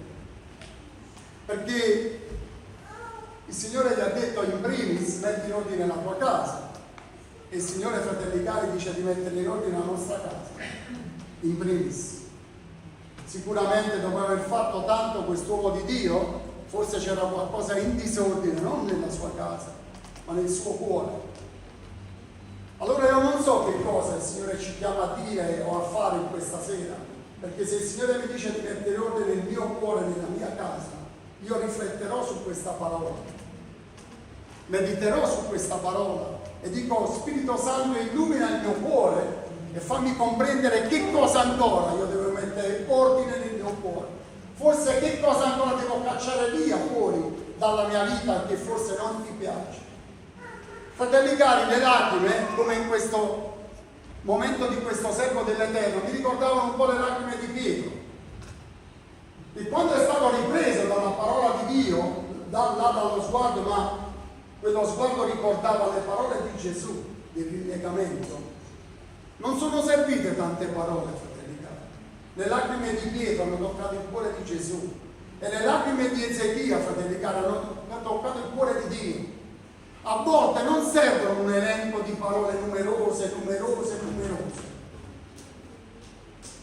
S4: perché il Signore gli ha detto in primis metti in ordine la tua casa, e il Signore, fratelli cari, dice di mettere in ordine la nostra casa in primis. Sicuramente dopo aver fatto tanto quest'uomo di Dio forse c'era qualcosa in disordine, non nella sua casa, ma nel suo cuore. Allora io non so che cosa il Signore ci chiama a dire o a fare in questa sera, perché se il Signore mi dice di mettere ordine nel mio cuore, nella mia casa, io rifletterò su questa parola, mediterò su questa parola e dico: Spirito Santo, illumina il mio cuore e fammi comprendere che cosa ancora io devo mettere ordine nel mio cuore, forse che cosa ancora devo cacciare via fuori dalla mia vita che forse non ti piace. Fratelli cari, le lacrime, come in questo momento di questo servo dell'Eterno, mi ricordavano un po' le lacrime di Pietro, e quando è stato ripreso dalla parola di Dio, dallo sguardo, ma quello sguardo ricordava le parole di Gesù, del rinnegamento, non sono servite tante parole, fratelli cari. Le lacrime di Pietro hanno toccato il cuore di Gesù, e le lacrime di Ezechia, fratelli cari, hanno toccato il cuore di Dio. A volte non servono un elenco di parole numerose.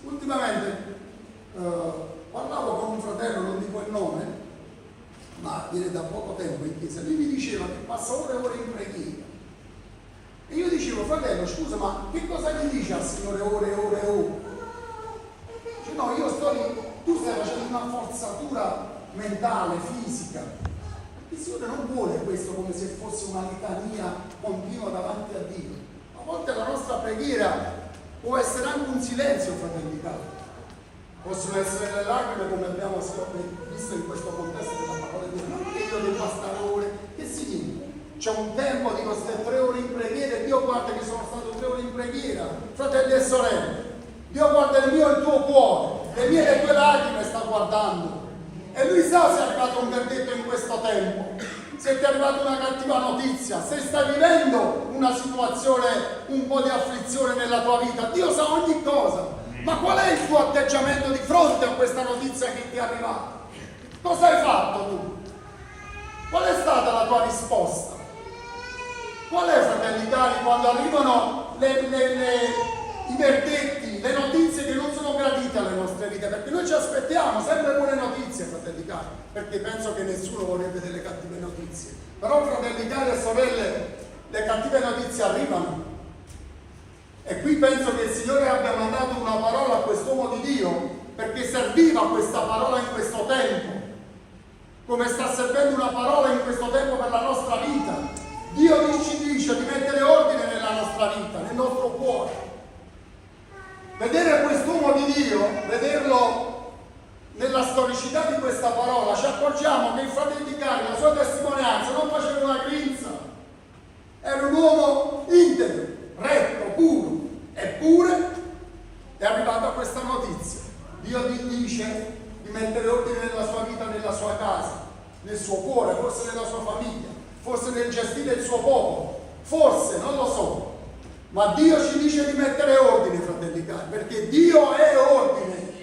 S4: Ultimamente parlavo con un fratello, non dico il nome, ma viene da poco tempo in chiesa. Lui mi diceva che passa ore e ore in preghiera. E io dicevo: fratello, scusa, ma che cosa gli dice al Signore ore e ore e ore? Dice: no, io sto lì, tu stai facendo una forzatura mentale, fisica. Il Signore non vuole questo come se fosse una litania continua davanti a Dio. A volte la nostra preghiera può essere anche un silenzio, fratelli cari. Possono essere le lacrime, come abbiamo visto in questo contesto della parola di Dio. Non che io devo stare ore, che significa? C'è un tempo di queste 3 ore in preghiera, e Dio guarda che sono stato 3 ore in preghiera, fratelli e sorelle. Dio guarda il mio e il tuo cuore, le mie e le tue lacrime sta guardando. E Lui sa se è arrivato un verdetto in questo tempo, se ti è arrivata una cattiva notizia, se stai vivendo una situazione, un po' di afflizione nella tua vita. Dio sa ogni cosa, ma qual è il tuo atteggiamento di fronte a questa notizia che ti è arrivata? Cosa hai fatto tu? Qual è stata la tua risposta? Qual è, fratelli cari, quando arrivano i verdetti, le notizie che non sono gradite alle nostre vite? Perché noi ci aspettiamo sempre buone notizie, fratelli cari, perché penso che nessuno vorrebbe delle cattive notizie. Però, fratelli cari e sorelle, le cattive notizie arrivano. E qui penso che il Signore abbia mandato una parola a quest'uomo di Dio, perché serviva questa parola in questo tempo, come sta servendo una parola in questo tempo per la nostra vita. Dio ci dice di mettere ordine nella nostra vita, nel nostro cuore. Vedere quest'uomo di Dio, vederlo nella storicità di questa parola, ci accorgiamo che il fratello cari, la sua testimonianza non faceva una grinza, era un uomo integro, retto, puro, eppure è arrivata questa notizia. Dio gli dice di mettere ordine nella sua vita, nella sua casa, nel suo cuore, forse nella sua famiglia, forse nel gestire il suo popolo, forse, non lo so. Ma Dio ci dice di mettere ordine, fratelli cari, perché Dio è ordine.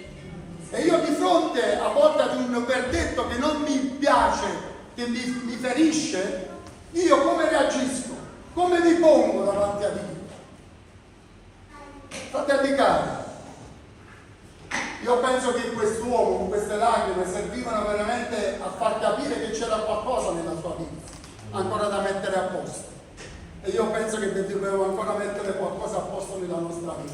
S4: E io di fronte a volte ad un verdetto che non mi piace, che mi ferisce, io come reagisco? Come mi pongo davanti a Dio? Fratelli cari, io penso che quest'uomo con queste lacrime servivano veramente a far capire che c'era qualcosa nella sua vita ancora da mettere a posto. E io penso che dobbiamo ancora mettere qualcosa a posto nella nostra vita,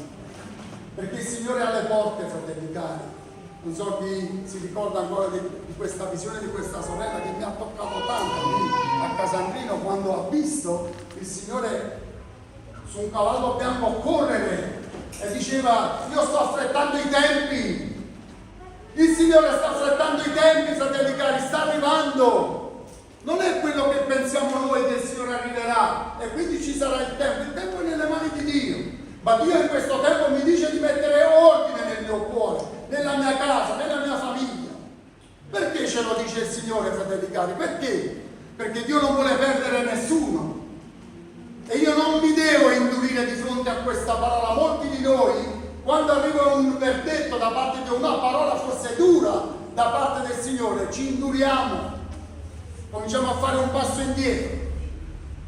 S4: perché il Signore ha le porte, fratelli cari. Non so chi si ricorda ancora di questa visione di questa sorella che mi ha toccato tanto lì a Casandrino, quando ha visto il Signore su un cavallo bianco correre e diceva: io sto affrettando i tempi. Il Signore sta affrettando i tempi, fratelli cari, sta arrivando. Non è quello che pensiamo noi che il Signore arriverà e quindi ci sarà il tempo è nelle mani di Dio. Ma Dio in questo tempo mi dice di mettere ordine nel mio cuore, nella mia casa, nella mia famiglia. Perché ce lo dice il Signore, fratelli cari? Perché? Perché Dio non vuole perdere nessuno. E io non mi devo indurire di fronte a questa parola. Molti di noi, quando arriva un verdetto da parte di una parola forse dura da parte del Signore, ci induriamo. Cominciamo a fare un passo indietro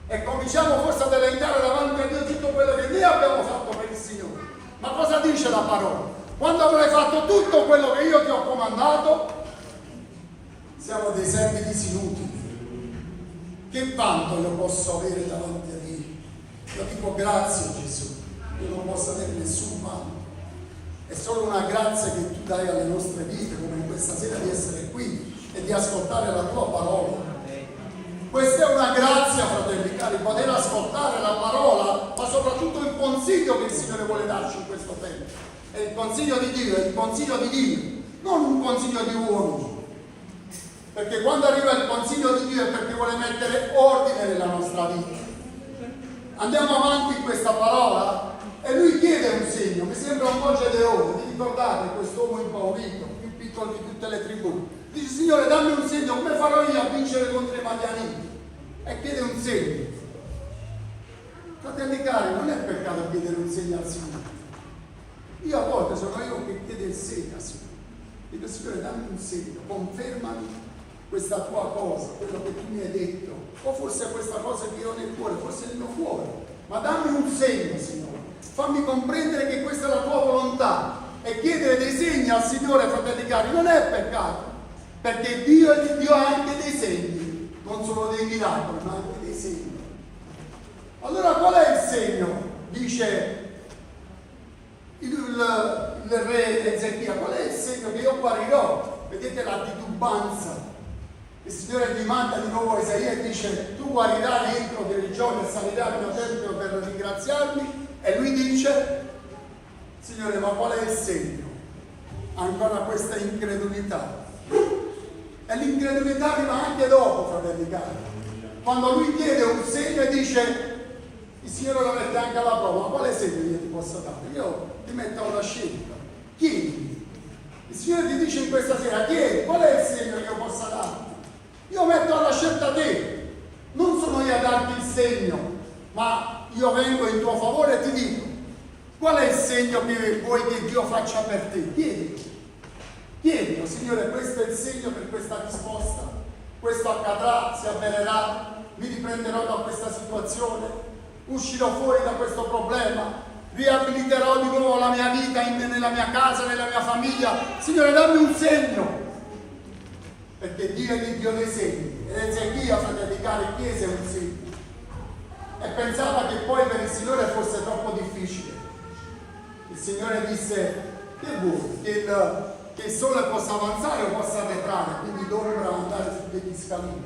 S4: e cominciamo forse ad elencare davanti a Dio tutto quello che noi abbiamo fatto per il Signore. Ma cosa dice la parola? Quando avrai fatto tutto quello che io ti ho comandato, siamo dei servi disinutili. Che vanto io posso avere davanti a Dio? Io dico grazie Gesù, io non posso avere nessun vanto. È solo una grazia che tu dai alle nostre vite, come in questa sera, di essere qui e di ascoltare la tua parola. Questa è una grazia, fratelli cari, poter ascoltare la parola, ma soprattutto il consiglio che il Signore vuole darci in questo tempo. È il consiglio di Dio, è il consiglio di Dio, non un consiglio di uomini. Perché quando arriva il consiglio di Dio è perché vuole mettere ordine nella nostra vita. Andiamo avanti in questa parola e lui chiede un segno, mi sembra un po' Gedeone, vi ricordate quest'uomo impaurito, più piccolo di tutte le tribù. Dice, Signore, dammi un segno, come farò io a vincere contro i Madianiti? E chiede un segno. Fratelli cari, non è peccato chiedere un segno al Signore. Io a volte sono io che chiedo il segno al Signore. Dico, Signore, dammi un segno, confermami questa tua cosa, quello che tu mi hai detto, o forse questa cosa che io ho nel cuore, forse nel mio cuore, ma dammi un segno, Signore, fammi comprendere che questa è la tua volontà. E chiedere dei segni al Signore, fratelli cari, non è peccato, perché Dio ha anche dei segni, non solo dei miracoli, ma anche dei segni. Allora qual è il segno? Dice il re Ezechia, qual è il segno che io guarirò? Vedete la titubanza. Il Signore gli manda di nuovo a Isaia e dice, tu guarirai entro 3 giorni e salirai al mio tempio per ringraziarmi. E lui dice, Signore, ma qual è il segno? Ancora questa incredulità. E l'incredulità arriva anche dopo, fratelli cari. Quando lui chiede un segno e dice, il Signore lo mette anche alla prova, ma quale segno io ti posso dare? Io ti metto alla scelta. Chiedi. Il Signore ti dice in questa sera, chiedi, qual è il segno che io possa darti? Io metto alla scelta te, non sono io a darti il segno, ma io vengo in tuo favore e ti dico, qual è il segno che vuoi che Dio faccia per te? Chiedilo, Signore, questo è il segno per questa risposta, questo accadrà, si avvererà, mi riprenderò da questa situazione, uscirò fuori da questo problema, riabiliterò di nuovo la mia vita nella mia casa, nella mia famiglia. Signore, dammi un segno. Perché Dio è il Dio dei segni. Ed Ezechia, fratelli cari, chiese un segno. E pensava che poi per il Signore fosse troppo difficile. Il Signore disse, che vuoi? Che il sole possa avanzare o possa arretrare, quindi l'ombra andare su degli scalini.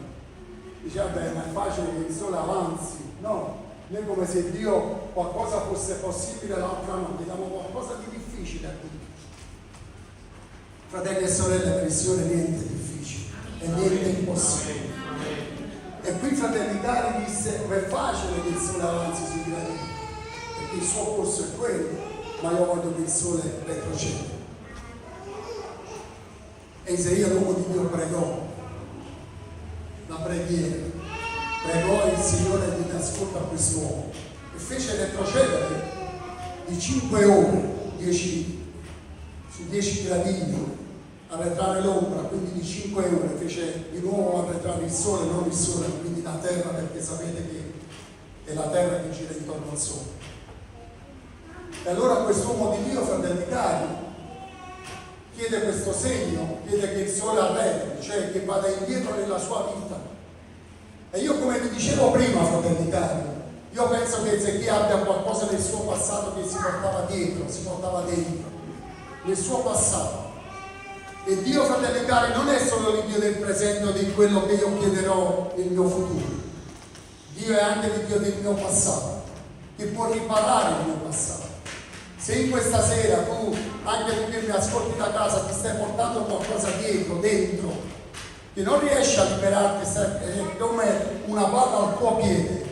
S4: Dice, vabbè, ma è facile che il sole avanzi. No, noi come se Dio qualcosa fosse possibile, l'altra no, diamo qualcosa di difficile a Dio. Fratelli e sorelle, per il Signore niente è difficile e niente è impossibile. E qui, fratelli cari, disse, è facile che il sole avanzi sui gradini, perché il suo corso è quello, ma io voglio che il sole retroceda. E Isaia, l'uomo di Dio, pregò la preghiera, pregò il Signore di ascolta a quest'uomo e fece retrocedere di 5 ore, 10 su 10 gradini, arretrare l'ombra, quindi di 5 ore fece di nuovo arretrare il sole, non il sole, quindi la terra, perché sapete che è la terra che gira intorno al sole. E allora quest'uomo di Dio, fratelli cari, chiede questo segno, chiede che il sole arretri, cioè che vada indietro nella sua vita. E io, come vi dicevo prima, fratelli cari, io penso che Ezechia abbia qualcosa nel suo passato che si portava dietro, si portava dentro, nel suo passato. E Dio, fratelli cari, non è solo il Dio del presente o di quello che io chiederò nel mio futuro. Dio è anche il Dio del mio passato, che può riparare il mio passato. Se in questa sera tu, anche tu che mi ascolti da casa, ti stai portando qualcosa dietro, dentro, che non riesci a liberarti, è come una palla al tuo piede,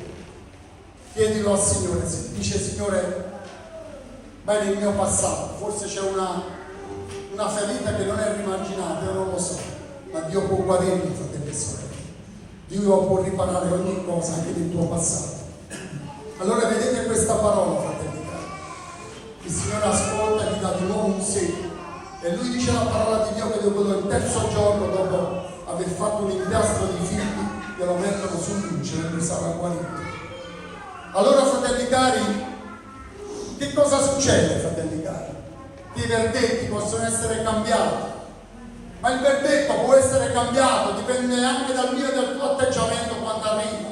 S4: chiedilo al Signore. Dice, Signore, bene, il mio passato, forse c'è una ferita che non è rimarginata, io non lo so, ma Dio può guarirmi, fratelli e sorelle. Dio può riparare ogni cosa, anche nel tuo passato. Allora vedete questa parola, fratelli. Il Signore ascolta e gli dà di nuovo un segno. E lui dice la parola di Dio che dopo il terzo giorno, dopo aver fatto un inchiostro di figli, glielo mettono sul luce e lui sarà guarito. Allora, fratelli cari, che cosa succede, fratelli cari? Che i verdetti possono essere cambiati. Ma il verdetto può essere cambiato, dipende anche dal mio e dal tuo atteggiamento quando arriva.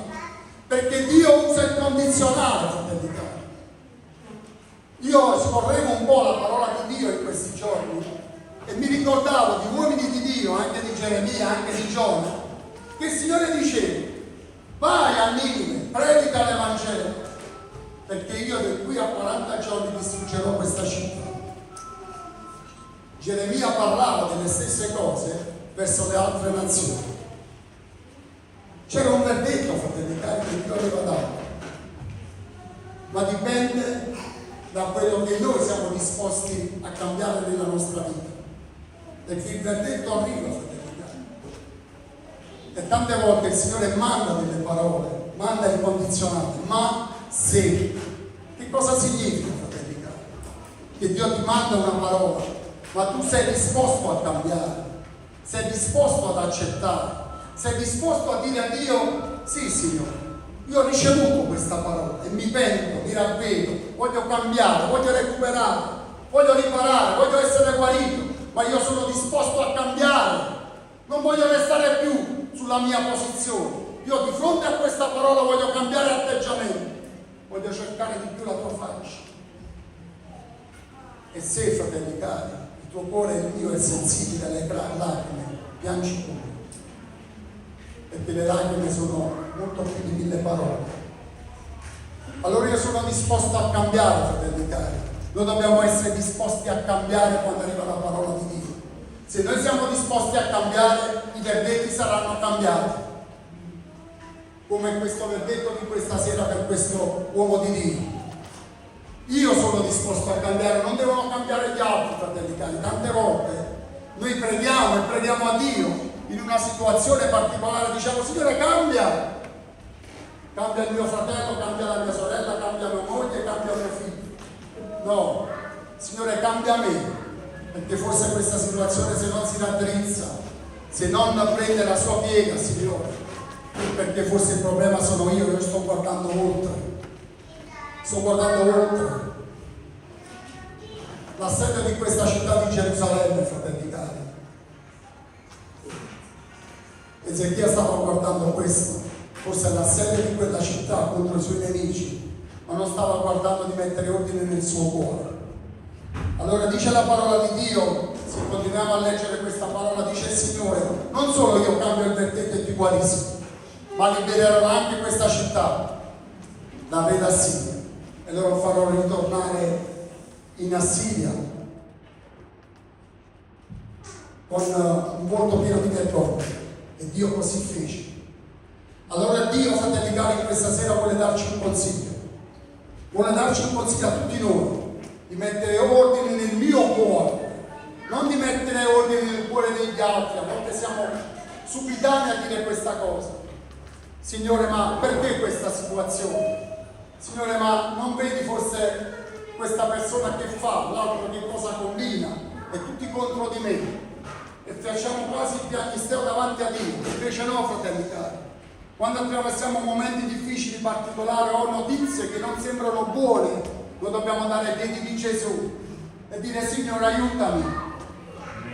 S4: Perché Dio usa il condizionale, fratelli cari. Io scorrevo un po' la parola di Dio in questi giorni e mi ricordavo di uomini di Dio, anche di Geremia, anche di Giona, che il Signore diceva: vai a Ninive, predica l'Evangelo, perché io da qui a 40 giorni distruggerò questa città. Geremia parlava delle stesse cose verso le altre nazioni. C'era un verdetto, fratelli cari, che Dio aveva dato, ma dipende da quello che noi siamo disposti a cambiare nella nostra vita, perché il verdetto arriva, fratelli cari. E tante volte il Signore manda delle parole, manda il condizionale, ma se. Che cosa significa, fratelli cari? Che Dio ti manda una parola, ma tu sei disposto a cambiare, sei disposto ad accettare, sei disposto a dire a Dio: sì Signore, io ho ricevuto questa parola e mi pento, mi ravvedo, voglio cambiare, voglio recuperare, voglio riparare, voglio essere guarito, ma io sono disposto a cambiare, non voglio restare più sulla mia posizione. Io di fronte a questa parola voglio cambiare atteggiamento, voglio cercare di più la tua faccia. E se, fratelli cari, il tuo cuore e il mio è sensibile alle lacrime, piangi pure, perché le lacrime sono molto più di 1000 parole. Allora io sono disposto a cambiare, fratelli cari. Noi dobbiamo essere disposti a cambiare quando arriva la parola di Dio. Se noi siamo disposti a cambiare, i verdetti saranno cambiati, come questo verdetto di questa sera per questo uomo di Dio. Io sono disposto a cambiare, non devono cambiare gli altri, fratelli cari. Tante volte noi preghiamo e preghiamo a Dio in una situazione particolare, diciamo: Signore, cambia il mio fratello, cambia la mia sorella, cambia mia moglie, cambia mio figlio. No, Signore, cambia me, perché forse questa situazione, se non si raddrizza, se non prende la sua piega, Signore, perché forse il problema sono io sto guardando oltre. Sto guardando oltre l'assedio di questa città di Gerusalemme, fratelli cari. Ezechia stava guardando questo, forse l'assedio di quella città contro i suoi nemici, ma non stava guardando di mettere ordine nel suo cuore. Allora dice la parola di Dio, se continuiamo a leggere questa parola, dice il Signore: non solo io cambio il verdetto e ti guarisco, ma libererò anche questa città dal re d'Assiria. E loro farò ritornare in Assiria con un volto pieno di vergogna. E Dio così fece. Allora Dio, fratelli cari, questa sera vuole darci un consiglio. Vuole darci un consiglio a tutti noi, di mettere ordine nel mio cuore, non di mettere ordine nel cuore degli altri. A volte siamo subitanei a dire questa cosa: Signore, ma perché questa situazione? Signore, ma non vedi forse questa persona che fa, l'altro che cosa combina, e tutti contro di me? E facciamo quasi il piagnisteo davanti a Dio. Invece no, fratelli cari. Quando attraversiamo momenti difficili, particolari, o notizie che non sembrano buone, noi dobbiamo andare ai piedi di Gesù e dire: Signore, aiutami.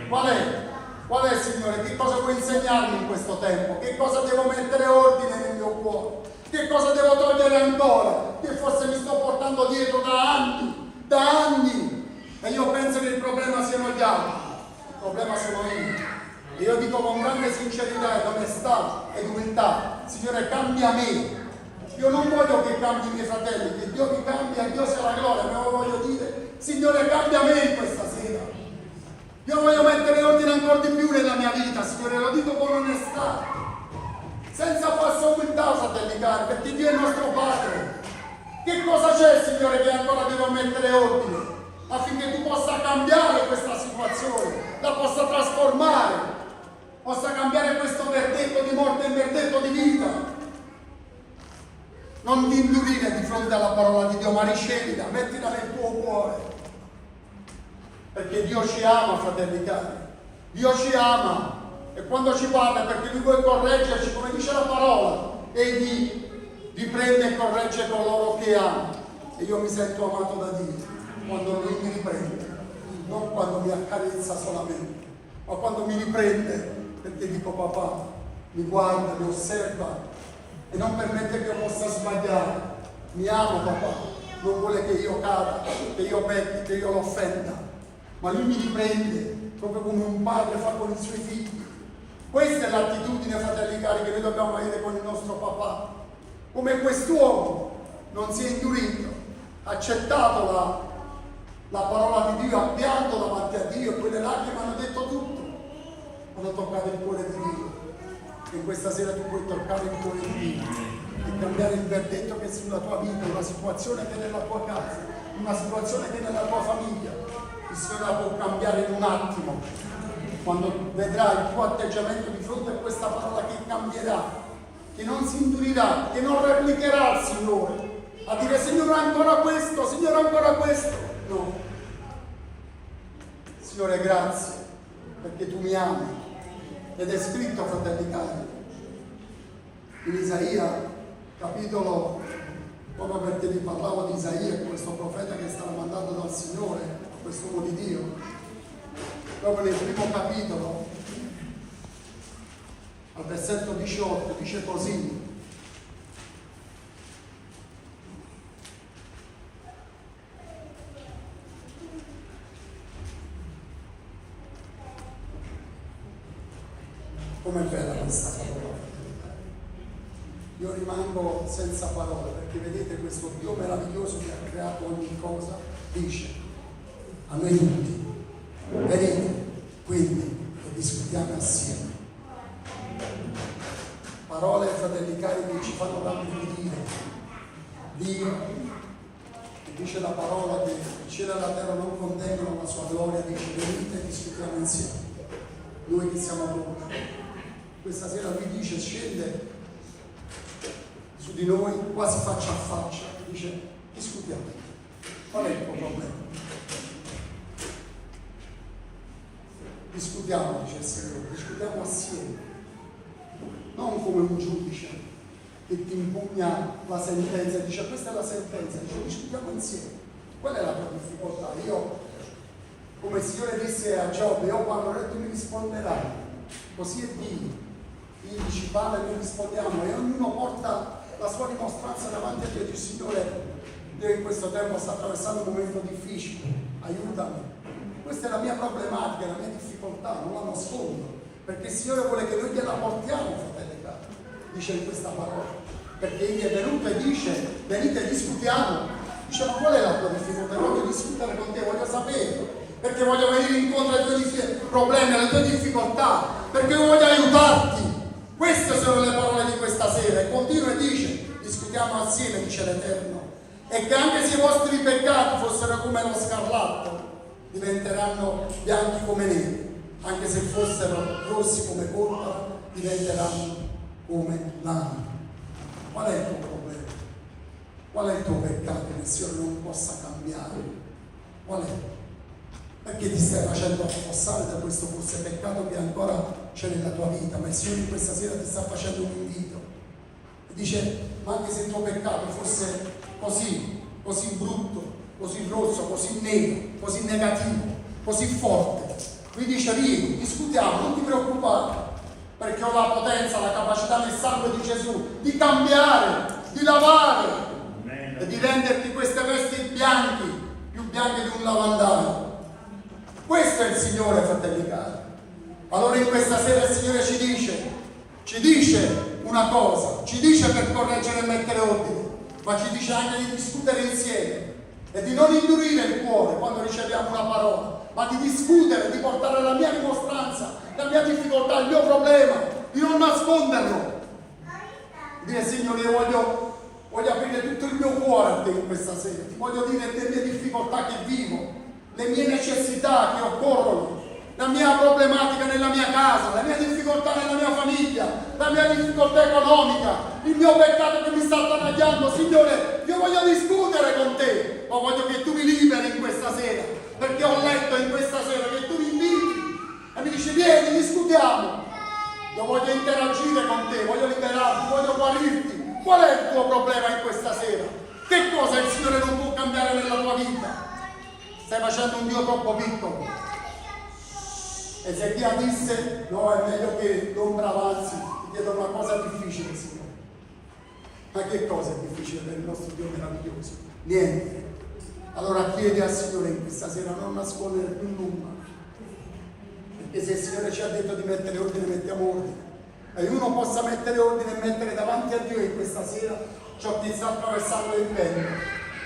S4: Qual è, Signore? Che cosa vuoi insegnarmi in questo tempo? Che cosa devo mettere ordine nel mio cuore? Che cosa devo togliere ancora? Che forse mi sto portando dietro da anni. E io penso che il problema siano gli altri. Il problema sono io. E io dico con grande sincerità ed onestà ed umiltà: Signore, cambia me. Io non voglio che cambi i miei fratelli, che Dio mi cambi, a Dio sia la gloria, ma io voglio dire: Signore, cambia me in questa sera. Io voglio mettere ordine ancora di più nella mia vita, Signore, lo dico con onestà, senza falsa umiltà, fratelli cari, perché Dio è il nostro Padre. Che cosa c'è, Signore, che ancora devo mettere ordine affinché tu possa cambiare questa situazione, la possa trasformare, possa cambiare questo verdetto di morte in verdetto di vita? Non ti indurire di fronte alla parola di Dio, ma ricevila, mettila nel tuo cuore, perché Dio ci ama, fratelli cari. Dio ci ama, e quando ci parla è perché Lui vuole correggerci, come dice la parola: egli vi prende e corregge coloro che ama. E io mi sento amato da Dio quando Lui mi riprende, non quando mi accarezza solamente, ma quando mi riprende, perché dico papà, mi guarda, mi osserva e non permette che io possa sbagliare. Mi ama papà, non vuole che io cada, che io pecchi, che io lo offenda, ma lui mi riprende proprio come un padre fa con i suoi figli. Questa è l'attitudine, fratelli cari, che noi dobbiamo avere con il nostro papà. Come quest'uomo non si è indurito, ha accettato la parola di Dio, ha pianto davanti a Dio e quelle lacrime hanno detto tutto, hanno toccato il cuore di Dio. E questa sera tu puoi toccare il cuore di Dio e cambiare il verdetto che è sulla tua vita, una situazione che è nella tua casa, una situazione che è nella tua famiglia. Il Signore la può cambiare in un attimo, quando vedrai il tuo atteggiamento di fronte a questa parola che cambierà, che non si indurirà, che non replicherà il Signore a dire Signore ancora questo, Signore ancora questo. No. Signore, grazie perché tu mi ami. Ed è scritto, fratelli cari, in Isaia, capitolo, proprio perché vi parlavo di Isaia, questo profeta che è stato mandato dal Signore, questo uomo di Dio, proprio nel primo capitolo, al versetto 18, dice così: com'è bella questa parola. Io rimango senza parole perché vedete questo Dio meraviglioso che ha creato ogni cosa, dice a noi tutti: venite quindi e discutiamo assieme. Parole, fratelli cari, che ci fanno rabbrividire. Dio, che dice la parola che il cielo e la terra non contengono la sua gloria, dice venite e discutiamo insieme. Noi che siamo voi. Questa sera lui dice scende su di noi quasi faccia a faccia, dice discutiamo. Qual è il tuo problema? Discutiamo, dice il Signore, discutiamo assieme, non come un giudice che ti impugna la sentenza e dice questa è la sentenza, dice discutiamo insieme. Qual è la tua difficoltà? Io, come il Signore disse a Giobbe, io parlerò e tu mi risponderai, così è Dio. 15 parla e noi rispondiamo e ognuno porta la sua dimostranza davanti a Dio. Dice Signore, io in questo tempo sto attraversando un momento difficile, aiutami. Questa è la mia problematica, la mia difficoltà, non la nascondo, perché il Signore vuole che noi gliela portiamo, fratelli cari, dice in questa parola, perché Egli è venuto e dice venite e discutiamo. Dice ma qual è la tua difficoltà? Voglio discutere con te, voglio sapere, perché voglio venire incontro ai tuoi problemi, alle tue difficoltà, perché voglio aiutarti. Queste sono le parole di questa sera e continua e dice discutiamo assieme, dice l'Eterno, e che anche se i vostri peccati fossero come lo scarlatto diventeranno bianchi come neve, anche se fossero rossi come polvere diventeranno come lana. Qual è il tuo problema? Qual è il tuo peccato che il Signore non possa cambiare? Qual è? Perché ti stai facendo affossare da questo forse peccato che ancora c'è nella tua vita, ma il Signore in questa sera ti sta facendo un invito e dice ma anche se il tuo peccato fosse così brutto, così rosso, così nero, così negativo, così forte, lui dice vieni, discutiamo, non ti preoccupare, perché ho la potenza, la capacità nel sangue di Gesù di cambiare, di lavare e di renderti queste vesti bianchi, più bianche di un lavandaio. Questo è il Signore, fratelli cari. Allora in questa sera il Signore ci dice una cosa, ci dice per correggere e mettere ordine, ma ci dice anche di discutere insieme e di non indurire il cuore quando riceviamo una parola, ma di discutere, di portare la mia dimostranza, la mia difficoltà, il mio problema, di non nasconderlo. Dire Signore, io voglio aprire tutto il mio cuore a te in questa sera, ti voglio dire le mie difficoltà che vivo, le mie necessità che occorrono, la mia problematica nella mia casa, la mia difficoltà nella mia famiglia, la mia difficoltà economica, il mio peccato che mi sta attanagliando. Signore, io voglio discutere con te, ma voglio che tu mi liberi in questa sera, perché ho letto in questa sera che tu mi inviti e mi dici vieni, discutiamo. Io voglio interagire con te, voglio liberarti, voglio guarirti. Qual è il tuo problema in questa sera? Che cosa il Signore non può cambiare nella tua vita? Stai facendo un Dio troppo piccolo. Ezechia disse: no, è meglio che l'ombra avanzi, ti chiedo una cosa difficile, Signore. Ma che cosa è difficile per il nostro Dio meraviglioso? Niente. Allora chiedi al Signore in questa sera, non nascondere più nulla. Perché se il Signore ci ha detto di mettere ordine, mettiamo ordine. E uno possa mettere ordine e mettere davanti a Dio in questa sera ciò che sta attraversando il vento,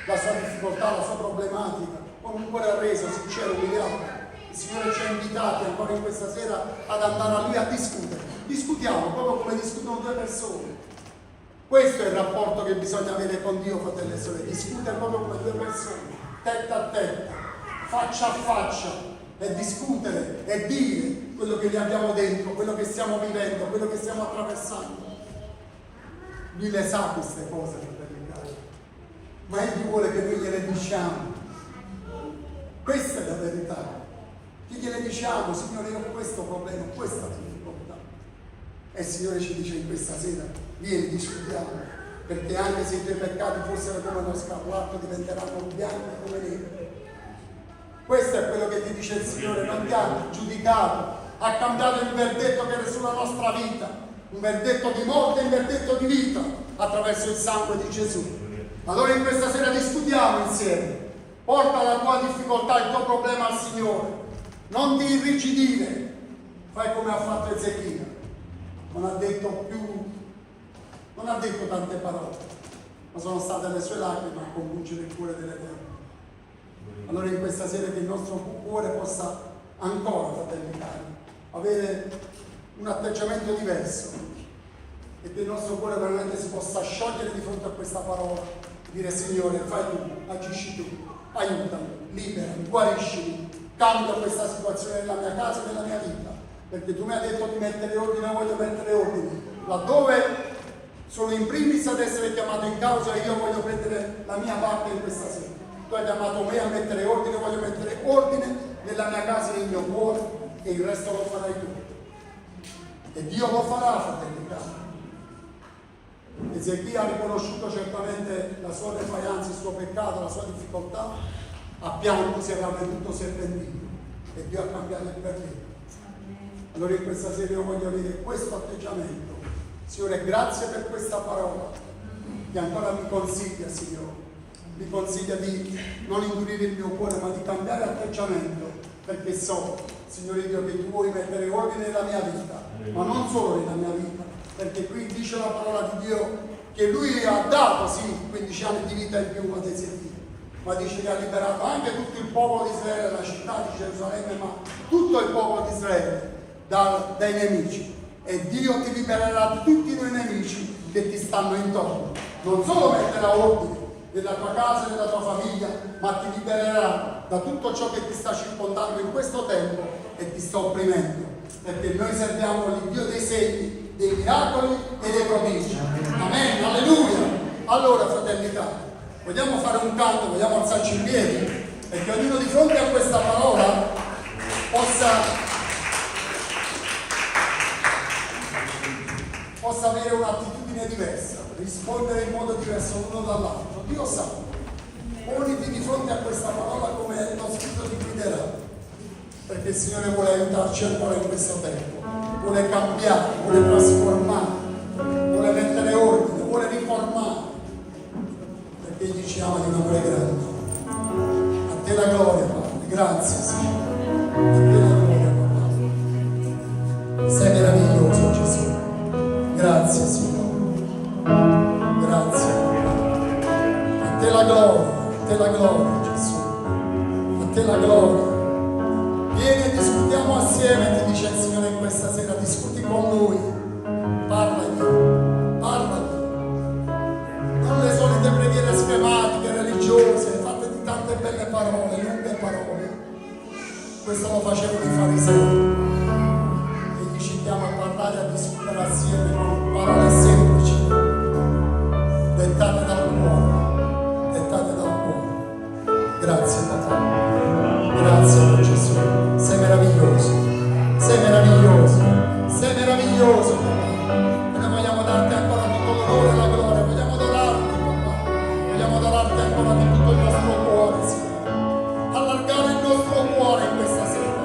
S4: la sua difficoltà, la sua problematica, con un cuore arreso, sincero, umiliato. Il Signore ci ha invitati ancora in questa sera ad andare a Lui a discutere. Discutiamo proprio come discutono due persone. Questo è il rapporto che bisogna avere con Dio, fratelli e sorelle. Discutere proprio come due persone, testa a testa, faccia a faccia, e discutere e dire quello che gli abbiamo dentro, quello che stiamo vivendo, quello che stiamo attraversando. Lui le sa queste cose, fratelli cari, ma Egli vuole che noi gliele diciamo. Questa è la verità. Che gliele diciamo: Signore, io ho questo problema, ho questa difficoltà. E il Signore ci dice in questa sera: vieni, discutiamo, perché anche se i tuoi peccati fossero come lo scarlatto, diventeranno bianchi come neve. Questo è quello che ti dice il Signore. Non ti ha giudicato, ha cambiato il verdetto che era sulla nostra vita, un verdetto di morte e un verdetto di vita attraverso il sangue di Gesù. Allora in questa sera discutiamo insieme. Porta la tua difficoltà, il tuo problema al Signore. Non ti irrigidire. Fai come ha fatto Ezechia. Non ha detto tante parole, ma sono state le sue lacrime a convincere il cuore dell'Eterno. Allora in questa sera che il nostro cuore possa ancora, fratelli cari, avere un atteggiamento diverso e che il nostro cuore veramente si possa sciogliere di fronte a questa parola, dire: Signore, fai tu, agisci tu, aiutami, liberami, guariscimi, cambia questa situazione nella mia casa e nella mia vita, perché tu mi hai detto di mettere ordine, voglio mettere ordine. Laddove sono in primis ad essere chiamato in causa, io voglio prendere la mia parte in questa sera. Tu hai chiamato me a mettere ordine, voglio mettere ordine nella mia casa e nel mio cuore, e il resto lo farai tu. E Dio lo farà, fratelli cari. Ezechia ha riconosciuto certamente la sua defianza, il suo peccato, la sua difficoltà, ha pianto, si è ravveduto, si è pentito, e Dio ha cambiato il verdetto. Allora in questa sera io voglio avere questo atteggiamento. Signore, grazie per questa parola che ancora mi consiglia, Signore. Mi consiglia di non indurire il mio cuore, ma di cambiare atteggiamento, perché so, Signore Dio, che tu vuoi mettere ordine nella mia vita, ma non solo nella mia vita, perché qui dice la parola di Dio che Lui ha dato, sì, 15 anni di vita in più ad Ezechia, ma dice che ha liberato anche tutto il popolo di Israele, la città di Gerusalemme, ma tutto il popolo di Israele dai nemici. E Dio ti libererà da tutti i tuoi nemici che ti stanno intorno. Non solo metterà ordine nella tua casa e nella tua famiglia, ma ti libererà da tutto ciò che ti sta circondando in questo tempo e ti sta opprimendo. Perché noi serviamo il Dio dei segni, dei miracoli e dei prodigi. Amen, alleluia. Allora, fratelli cari, vogliamo fare un canto, vogliamo alzarci in piedi, e che ognuno di fronte a questa parola possa avere un'attitudine diversa, rispondere in modo diverso l'uno dall'altro. Dio sa, poniti di fronte a questa parola come lo Spirito ti guiderà, perché il Signore vuole aiutarci ancora in questo tempo, vuole cambiare, vuole trasformare, vuole mettere ordine, vuole riformare, perché Egli ci ama di un amore grande. A te la gloria, Padre, grazie Signore, a te la gloria, Padre. Sei meraviglioso, Gesù. Grazie Signore, grazie. A te la gloria Gesù, a te la gloria. Vieni e discutiamo assieme, ti dice il Signore in questa sera, discuti con Lui, parlagli, non le solite preghiere schematiche, religiose, fatte di tante belle parole, lunghe parole. Questo lo facevano i farisei. Ci chiama a parlare, a discutere assieme con parole semplici, dettate dal cuore, Grazie Padre, grazie Gesù, sei meraviglioso, sei meraviglioso, sei meraviglioso Padre. E noi vogliamo darti ancora tutto l'onore e la gloria, vogliamo adorarti Papà, vogliamo adorarti ancora di tutto il nostro cuore, Signore. Allargare il nostro cuore in questa sera.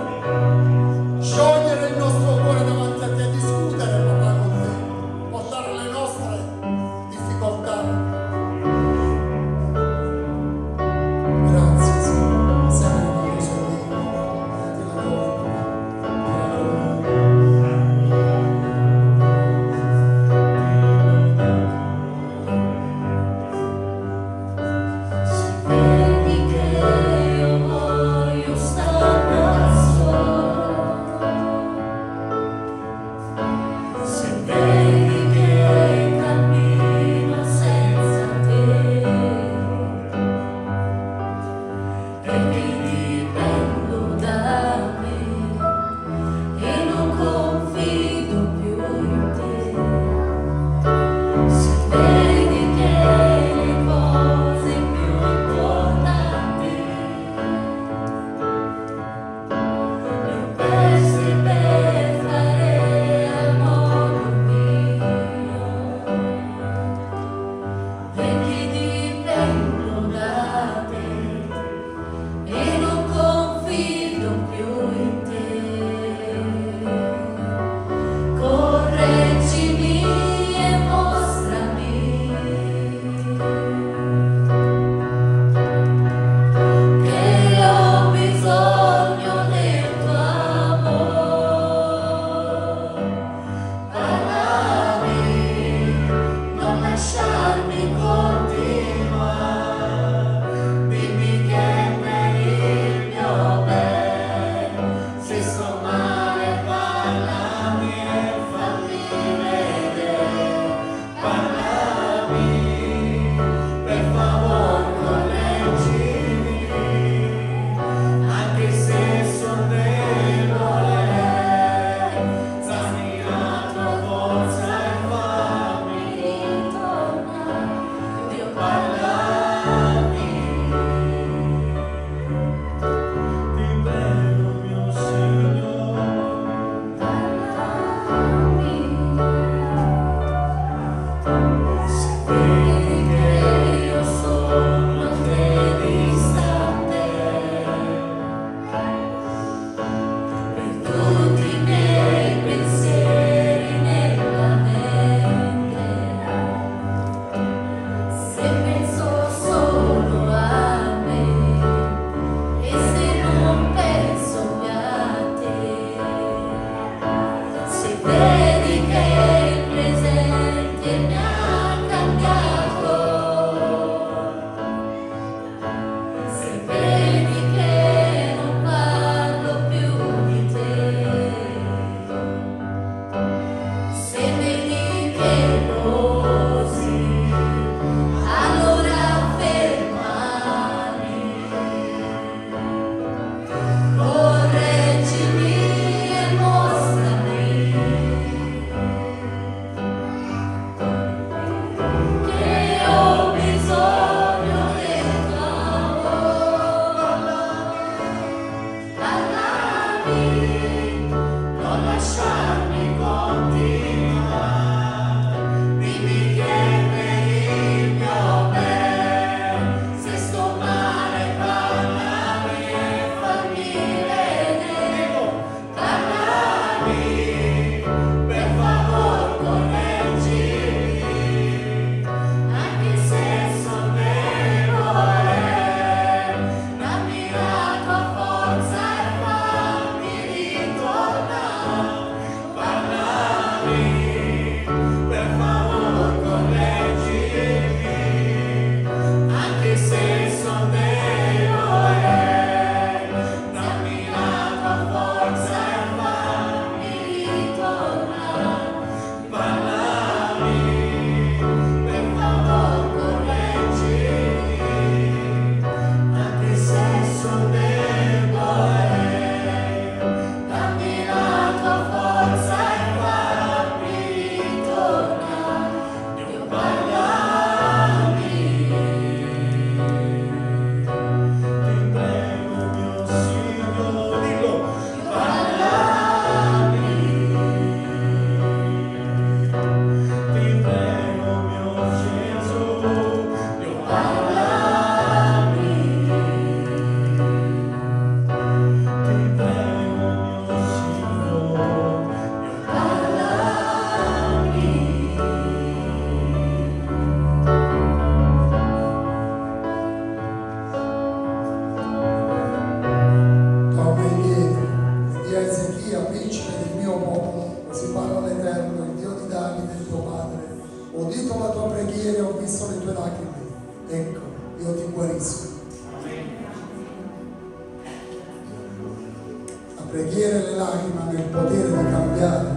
S4: preghiera e le lacrime hanno il potere di cambiare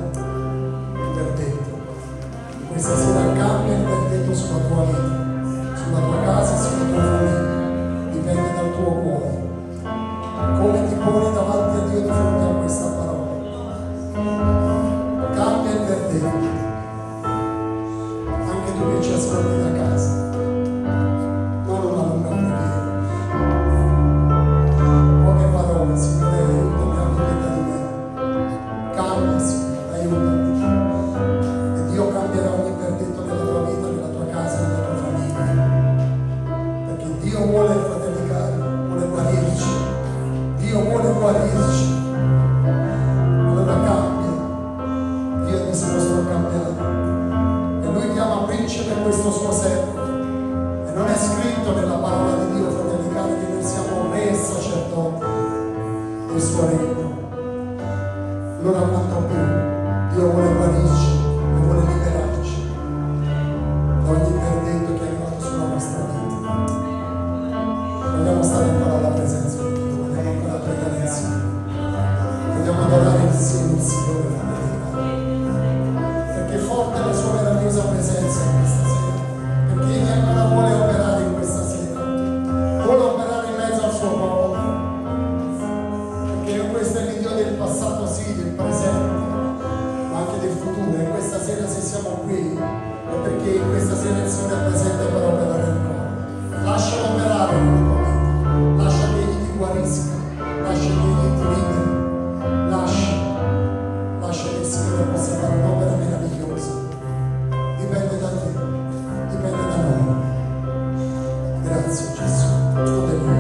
S4: il verdetto. Questa sera cambia il verdetto sulla tua vita, sulla tua casa e sulla tua famiglia. Dipende dal tuo cuore. sacerdoti del suo regno. Allora quanto più Dio vuole guarirci e vuole liberarci da ogni verdetto che è arrivato sulla nostra vita. Vogliamo stare ancora alla presenza di Dio, vogliamo ancora pregare insieme, vogliamo adorare insieme il Signore la verità, perché forte è la sua meravigliosa presenza in questa sera, perché Egli ancora vuole operare in questa sera, vuole operare in mezzo al suo popolo, perché questo è l'Iddio del passato, sì, del presente, ma anche del futuro. E questa sera se siamo qui è perché in questa sera il Signore è presente per operare ancora. Lascialo operare nella tua vita, lascia che Egli ti guarisca, lascia che Egli ti liberi, lascia che il Signore possa fare un'opera meravigliosa. Dipende da te, dipende da noi. Grazie Gesù, alleluia.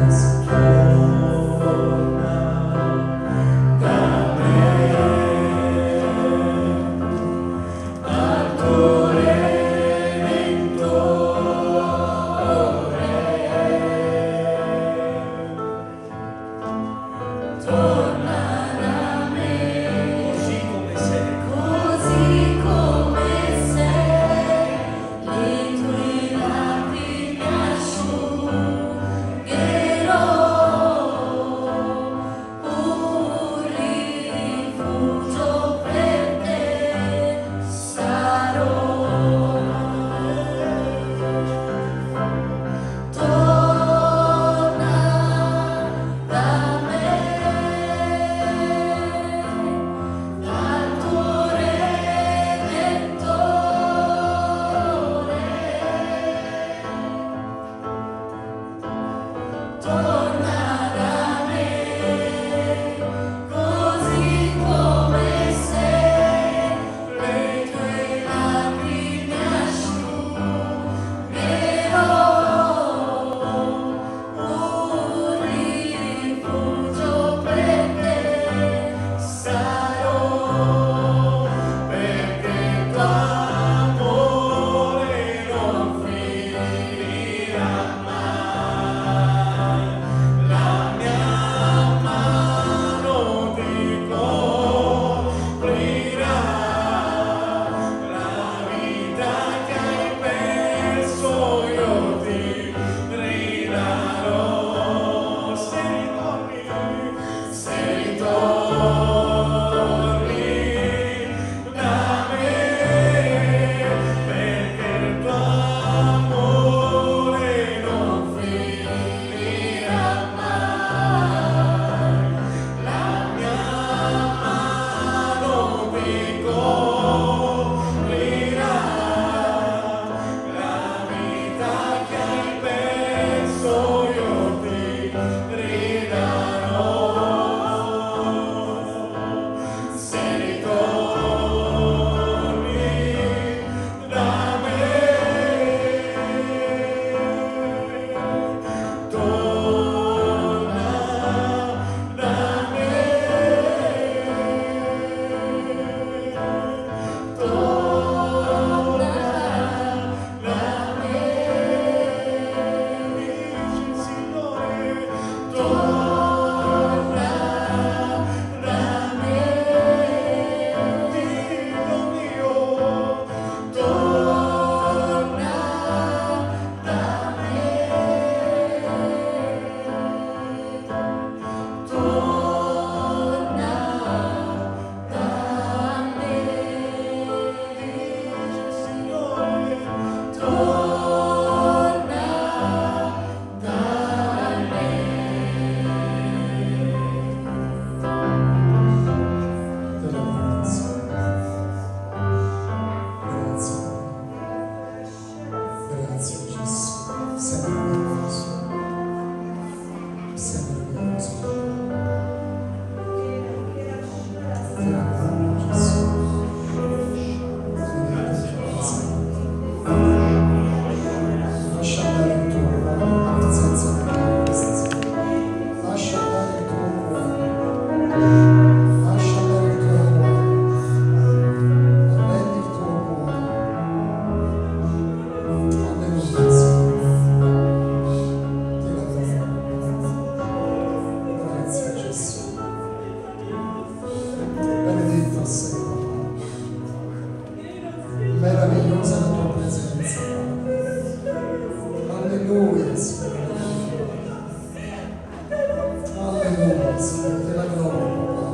S4: Signore, te la gloria, papà.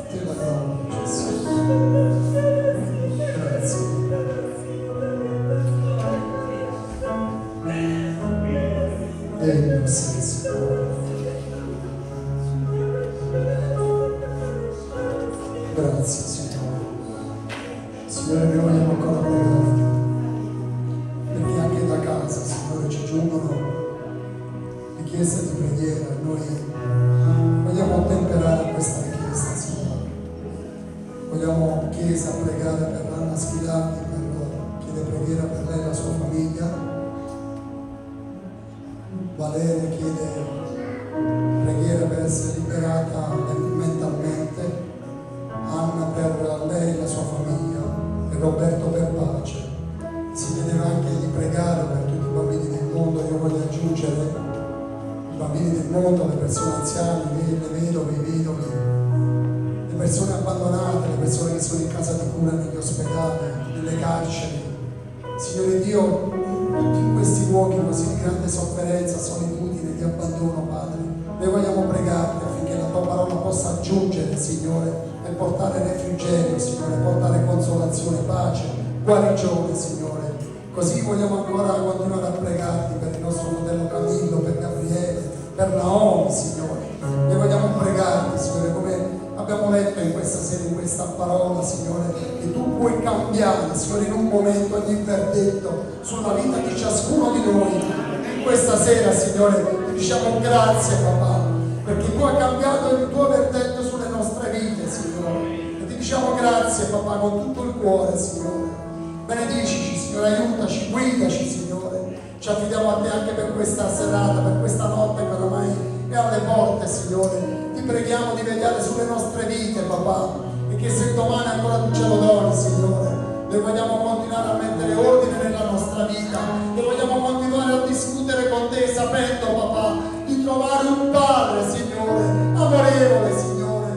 S4: Te la gloria, Gesù. Grazie. Degno sei, Signore. Grazie, Signore. Signore, noi vogliamo ancora pregare. Perché anche da casa, Signore, ci giungono richieste di preghiera e noi vogliamo ottemperare questa richiesta, Signore. Vogliamo Chiesa pregare per Anna Schilani, chiede preghiera per lei e la sua famiglia. Valeria chiede preghiera per essere liberata mentalmente. Anna per lei e la sua famiglia, e Roberto per pace. Si chiedeva anche di pregare per tutti i bambini del mondo. Io voglio aggiungere i bambini del mondo, le persone anziane, le vedove, i vedovi, le persone abbandonate, le persone che sono in casa di cura, negli ospedali, nelle carceri. Signore Dio, tutti in questi luoghi così di grande sofferenza, solitudine, di abbandono, Padre, noi vogliamo pregarti affinché la tua parola possa aggiungere, Signore, e portare refrigerio, Signore, portare consolazione, pace, guarigione, Signore. Così vogliamo ancora continuare a pregarti per il nostro fratello Camillo, per Gabriele, per Naomi, Signore. Noi vogliamo pregarti, Signore, come abbiamo letto in questa sera, in questa parola, Signore, che tu puoi cambiare, Signore, in un momento ogni verdetto sulla vita di ciascuno di noi. In questa sera, Signore, ti diciamo grazie, papà, perché tu hai cambiato il tuo verdetto sulle nostre vite, Signore. E ti diciamo grazie, papà, con tutto il cuore, Signore. Benedicici, Signore, aiutaci, guidaci, Signore. Ci affidiamo a te anche per questa serata, per questa notte che oramai è alle porte, Signore. Ti preghiamo di vegliare sulle nostre vite, papà, e che se domani ancora tu ce lo doni, Signore, noi vogliamo continuare a mettere ordine nella nostra vita, noi vogliamo continuare a discutere con te, sapendo, papà, di trovare un Padre, Signore, amorevole, Signore,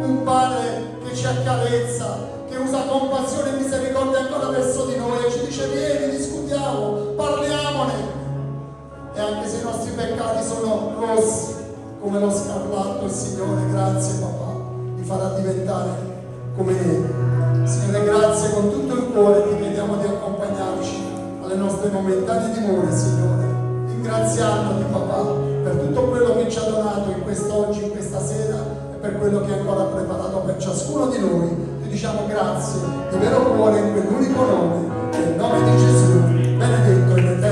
S4: un Padre che ci accarezza, che usa compassione e misericordia ancora verso di noi e ci dice vieni, discutiamo, parliamone. E anche se i nostri peccati sono rossi come lo scarlatto, il Signore, grazie papà, mi farà diventare come neve. Signore, grazie con tutto il cuore, ti chiediamo di accompagnarci alle nostre momentanee dimore, Signore, ringraziandoti papà per tutto quello che ci ha donato in quest'oggi, in questa sera, e per quello che hai ancora preparato per ciascuno di noi. Ti diciamo grazie di vero cuore in quell'unico nome, nel nome di Gesù, benedetto e benedetto.